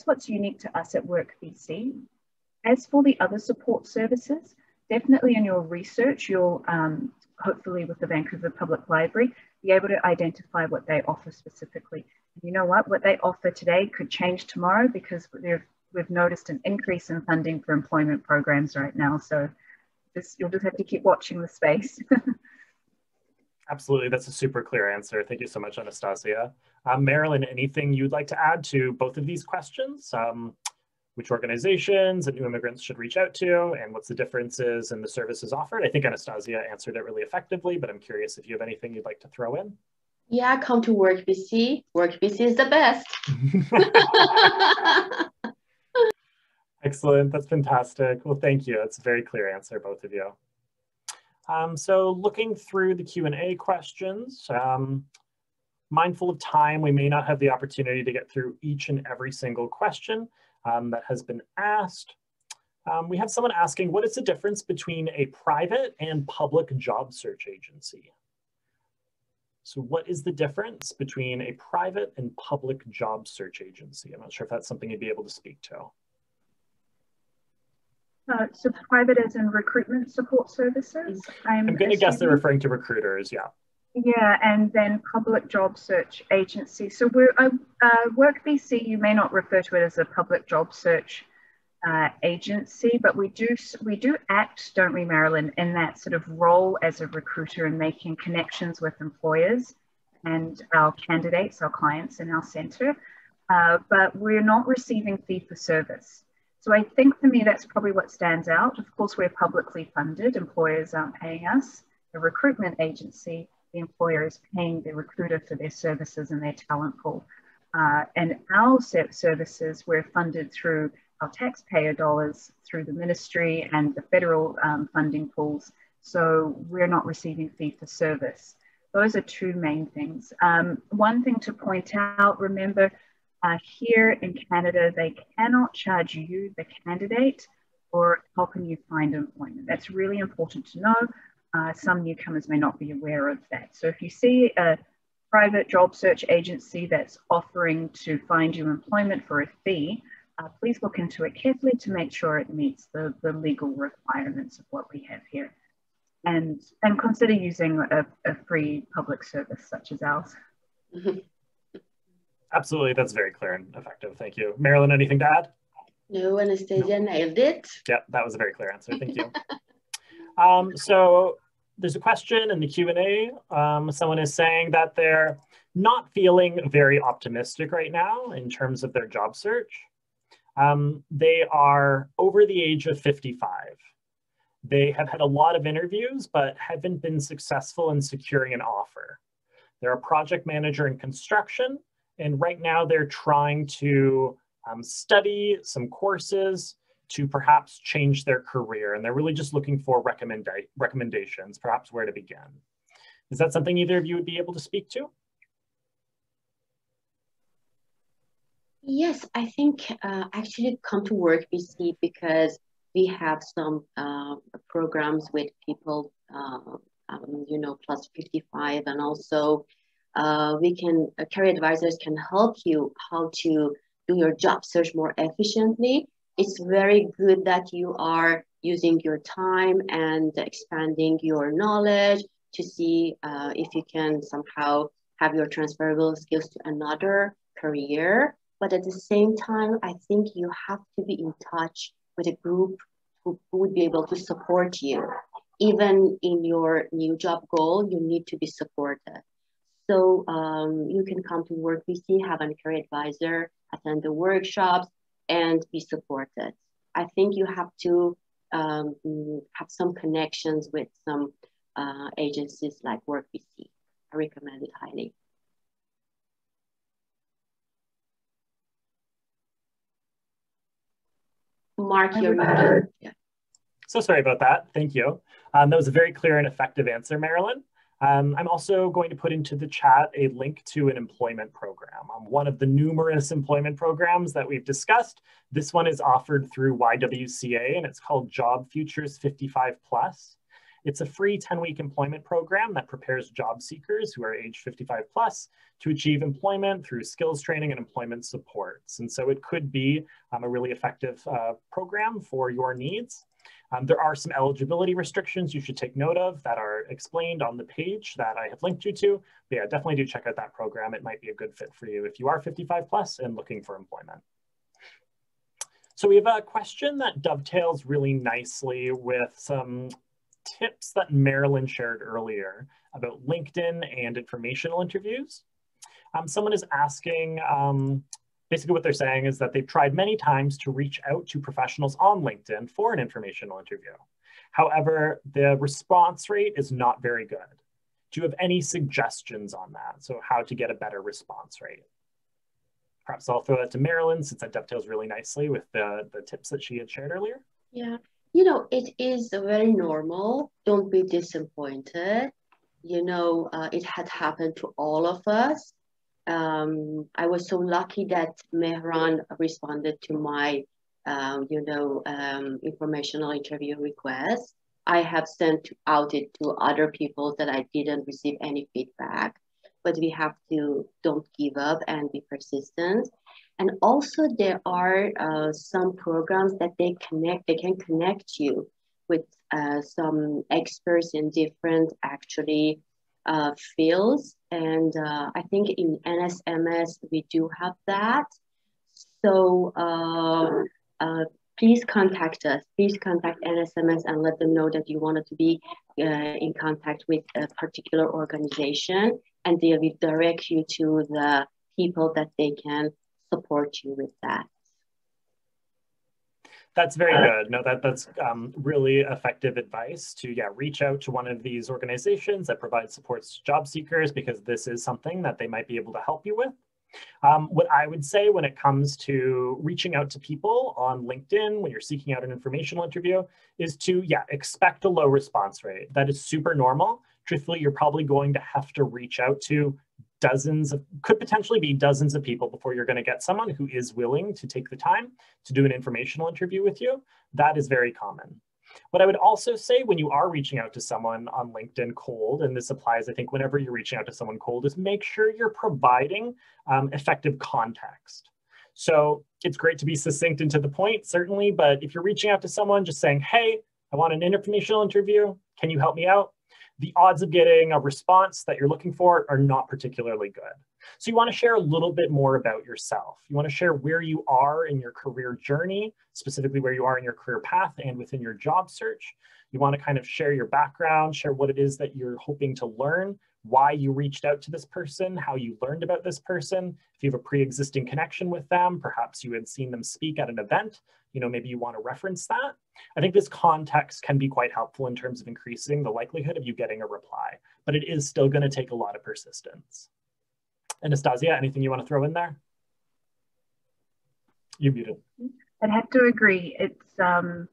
what's unique to us at WorkBC. As for the other support services, definitely in your research, you'll hopefully with the Vancouver Public Library, be able to identify what they offer specifically. You know what they offer today could change tomorrow, because we've noticed an increase in funding for employment programs right now. So you'll just have to keep watching the space.
Absolutely, that's a super clear answer. Thank you so much, Anastasia. Marilyn, anything you'd like to add to both of these questions? Which organizations and new immigrants should reach out to, and what's the differences in the services offered? I think Anastasia answered it really effectively, but I'm curious if you have anything you'd like to throw in.
Yeah, come to WorkBC. WorkBC is the best.
Excellent, that's fantastic. Well, thank you. That's a very clear answer, both of you. So looking through the Q&A questions, mindful of time, we may not have the opportunity to get through each and every single question that has been asked. We have someone asking, what is the difference between a private and public job search agency? So what is the difference between a private and public job search agency? I'm not sure if that's something you'd be able to speak to.
So private as in recruitment support services? I'm
going to guess they're referring to recruiters, yeah.
Yeah, and then public job search agency. So we're WorkBC, you may not refer to it as a public job search agency, but we do act, don't we, Marilyn, in that sort of role as a recruiter and making connections with employers and our candidates, our clients in our centre, but we're not receiving fee for service. So I think for me, that's probably what stands out. Of course, we're publicly funded, employers aren't paying us. A recruitment agency, the employer is paying the recruiter for their services and their talent pool. And our services, we're funded through our taxpayer dollars, through the ministry and the federal funding pools. So we're not receiving fee for service. Those are two main things. One thing to point out, remember, Here in Canada, they cannot charge you, the candidate, for helping you find employment. That's really important to know. Some newcomers may not be aware of that. So if you see a private job search agency that's offering to find you employment for a fee, please look into it carefully to make sure it meets the legal requirements of what we have here. And consider using a free public service such as ours.
Absolutely, that's very clear and effective. Thank you. Marilyn, anything to add?
No, Anastasia nailed it.
Yeah, that was a very clear answer. Thank you. So there's a question in the Q&A. Someone is saying that they're not feeling very optimistic right now in terms of their job search. They are over the age of 55. They have had a lot of interviews, but haven't been successful in securing an offer. They're a project manager in construction, and right now they're trying to study some courses to perhaps change their career. And they're really just looking for recommendations, perhaps where to begin. Is that something either of you would be able to speak to?
Yes, I think actually come to WorkBC because we have some programs with people, you know, plus 55, and also career advisors can help you how to do your job search more efficiently. It's very good that you are using your time and expanding your knowledge to see if you can somehow have your transferable skills to another career. But at the same time, I think you have to be in touch with a group who would be able to support you. Even in your new job goal, you need to be supported. So you can come to WorkBC, have a career advisor, attend the workshops, and be supported. I think you have to have some connections with some agencies like WorkBC. I recommend it highly. Mark, you're muted. Yeah.
So sorry about that. Thank you. That was a very clear and effective answer, Marilyn. I'm also going to put into the chat a link to an employment program. One of the numerous employment programs that we've discussed. This one is offered through YWCA, and it's called Job Futures 55+. It's a free 10-week employment program that prepares job seekers who are age 55+ to achieve employment through skills training and employment supports. And so it could be a really effective program for your needs. There are some eligibility restrictions you should take note of that are explained on the page that I have linked you to. But yeah, definitely do check out that program. It might be a good fit for you if you are 55+ and looking for employment. So we have a question that dovetails really nicely with some tips that Marilyn shared earlier about LinkedIn and informational interviews. Someone is asking, basically what they're saying is that they've tried many times to reach out to professionals on LinkedIn for an informational interview. However, the response rate is not very good. Do you have any suggestions on that? So how to get a better response rate? Perhaps I'll throw that to Marilyn since that dovetails really nicely with the tips that she had shared earlier.
Yeah, you know, it is very normal. Don't be disappointed. You know, it had happened to all of us. I was so lucky that Mehran responded to my, informational interview request. I have sent out it to other people that I didn't receive any feedback, but we have to don't give up and be persistent. And also there are some programs that they can connect you with some experts in different fields. And I think in NSMS, we do have that. So please contact us. Please contact NSMS and let them know that you wanted to be in contact with a particular organization, and they will direct you to the people that they can support you with that.
That's very good. No, that's really effective advice to reach out to one of these organizations that provide supports to job seekers, because this is something that they might be able to help you with. What I would say when it comes to reaching out to people on LinkedIn when you're seeking out an informational interview is to, expect a low response rate. That is super normal. Truthfully, you're probably going to have to reach out to could potentially be dozens of people before you're going to get someone who is willing to take the time to do an informational interview with you. That is very common. What I would also say when you are reaching out to someone on LinkedIn cold, and this applies, I think, whenever you're reaching out to someone cold, is make sure you're providing effective context. So it's great to be succinct and to the point, certainly, but if you're reaching out to someone just saying, hey, I want an informational interview, can you help me out? The odds of getting a response that you're looking for are not particularly good. So you want to share a little bit more about yourself. You want to share where you are in your career journey, specifically where you are in your career path and within your job search. You want to kind of share your background, share what it is that you're hoping to learn, why you reached out to this person, how you learned about this person. If you have a pre-existing connection with them, perhaps you had seen them speak at an event, maybe you want to reference that. I think this context can be quite helpful in terms of increasing the likelihood of you getting a reply, but it is still going to take a lot of persistence. Anastasia, anything you want to throw in there? You're muted.
I'd have to agree. It can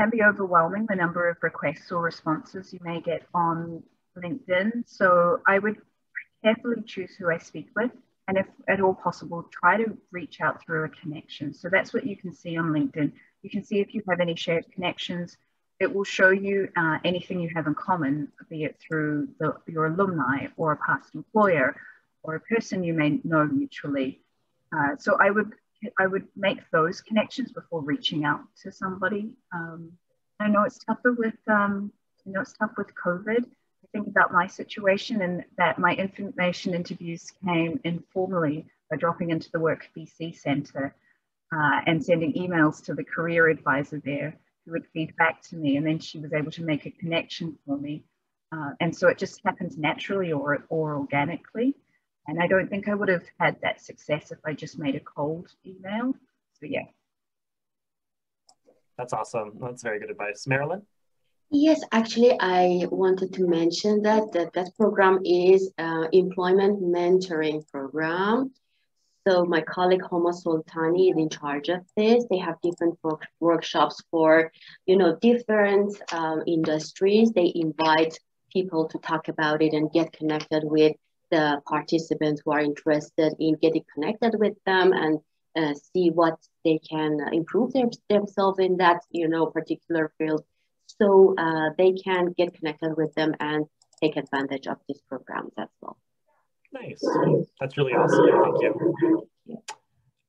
be overwhelming, the number of requests or responses you may get on LinkedIn. So I would carefully choose who I speak with, and if at all possible, try to reach out through a connection. So that's what you can see on LinkedIn. You can see if you have any shared connections. It will show you anything you have in common, be it through your alumni or a past employer or a person you may know mutually. So I would make those connections before reaching out to somebody. I know it's tougher with COVID. I think about my situation and that my information interviews came informally by dropping into the WorkBC Centre and sending emails to the career advisor there, who would feed back to me, and then she was able to make a connection for me. And so it just happens naturally or organically. And I don't think I would have had that success if I just made a cold email. So yeah.
That's awesome. That's very good advice. Marilyn?
Yes, actually, I wanted to mention that program is employment mentoring program. So my colleague Homa Sultani is in charge of this. They have different workshops for, different industries. They invite people to talk about it and get connected with the participants who are interested in getting connected with them and see what they can improve themselves in that, particular field. So they can get connected with them and take advantage of these programs as well.
Nice. That's really awesome. Thank you.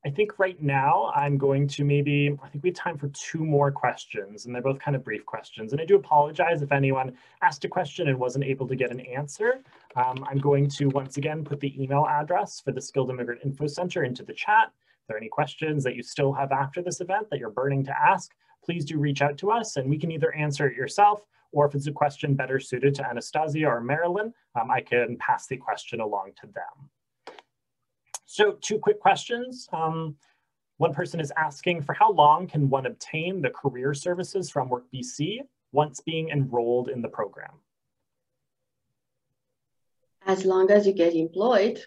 I think right now I'm going to I think we have time for 2 more questions, and they're both kind of brief questions. And I do apologize if anyone asked a question and wasn't able to get an answer. I'm going to once again put the email address for the Skilled Immigrant InfoCentre into the chat. If there are any questions that you still have after this event that you're burning to ask, please do reach out to us, and we can either answer it yourself, or if it's a question better suited to Anastasia or Marilyn, I can pass the question along to them. So 2 quick questions. One person is asking, for how long can one obtain the career services from WorkBC once being enrolled in the program?
As long as you get employed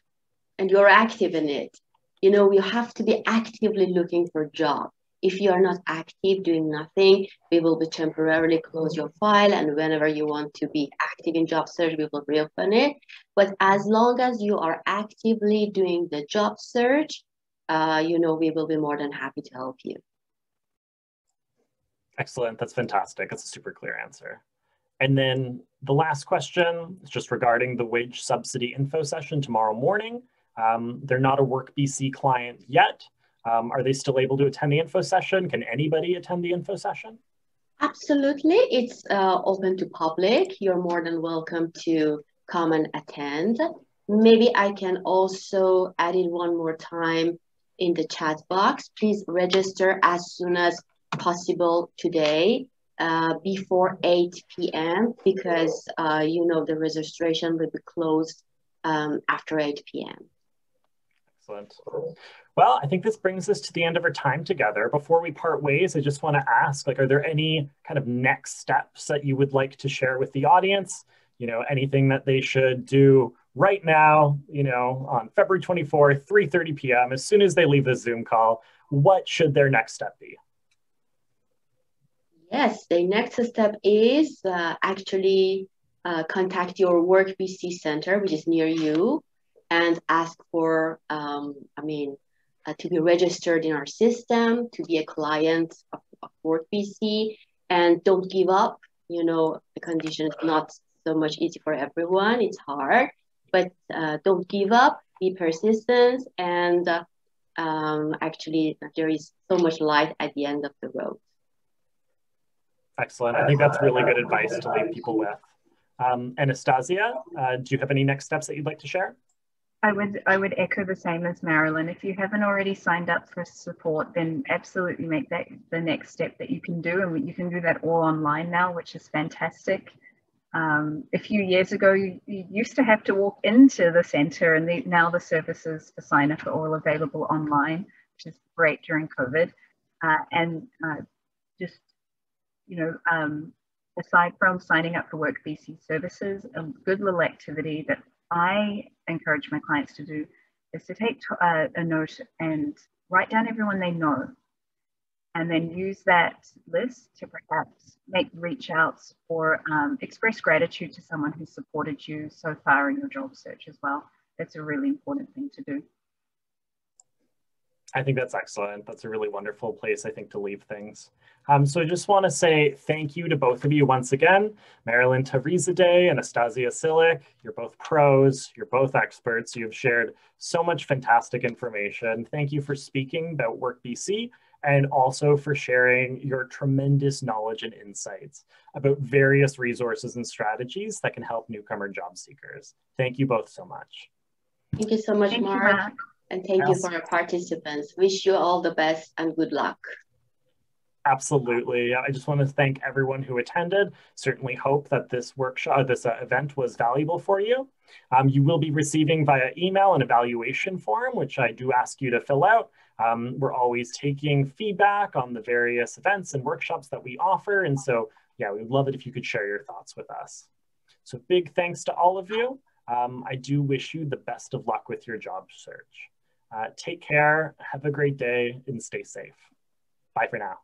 and you're active in it. You have to be actively looking for a job. If you are not active, doing nothing, we will be temporarily close your file, and whenever you want to be active in job search, we will reopen it. But as long as you are actively doing the job search, we will be more than happy to help you.
Excellent. That's fantastic. That's a super clear answer. And then the last question is just regarding the wage subsidy info session tomorrow morning. They're not a WorkBC client yet. Are they still able to attend the info session? Can anybody attend the info session?
Absolutely. It's open to public. You're more than welcome to come and attend. Maybe I can also add in one more time in the chat box. Please register as soon as possible today before 8 p.m. because, the registration will be closed after 8 p.m.
Excellent. Well, I think this brings us to the end of our time together. Before we part ways, I just want to ask, are there any kind of next steps that you would like to share with the audience? Anything that they should do right now, on February 24th, 3:30 p.m., as soon as they leave the Zoom call, what should their next step be?
Yes, the next step is actually contact your WorkBC center, which is near you, and ask for, to be registered in our system, to be a client of WorkBC, and don't give up. You know, the condition is not so much easy for everyone. It's hard, but don't give up, be persistent, and actually there is so much light at the end of the road.
Excellent. I think that's really good advice to leave people with. Anastasia, do you have any next steps that you'd like to share?
I would echo the same as Marilyn. If you haven't already signed up for support, then absolutely make that the next step that you can do. And you can do that all online now, which is fantastic. A few years ago, you used to have to walk into the centre, and now the services for sign up are all available online, which is great during COVID. Aside from signing up for WorkBC services, a good little activity that I encourage my clients to do is to take a note and write down everyone they know, and then use that list to perhaps make reach outs or express gratitude to someone who supported you so far in your job search as well. That's a really important thing to do.
I think that's excellent. That's a really wonderful place, I think, to leave things. So I just want to say thank you to both of you once again. Marilyn Tavrizadeh, Anastasia Silic, you're both pros, you're both experts. You've shared so much fantastic information. Thank you for speaking about WorkBC, and also for sharing your tremendous knowledge and insights about various resources and strategies that can help newcomer job seekers. Thank you both so much.
Thank you so much, Mark. And thank you for our participants. Wish you all the best and good luck.
Absolutely. I just want to thank everyone who attended. Certainly hope that this workshop, this event was valuable for you. You will be receiving via email an evaluation form, which I do ask you to fill out. We're always taking feedback on the various events and workshops that we offer. And so, yeah, we'd love it if you could share your thoughts with us. So big thanks to all of you. I do wish you the best of luck with your job search. Take care, have a great day, and stay safe. Bye for now.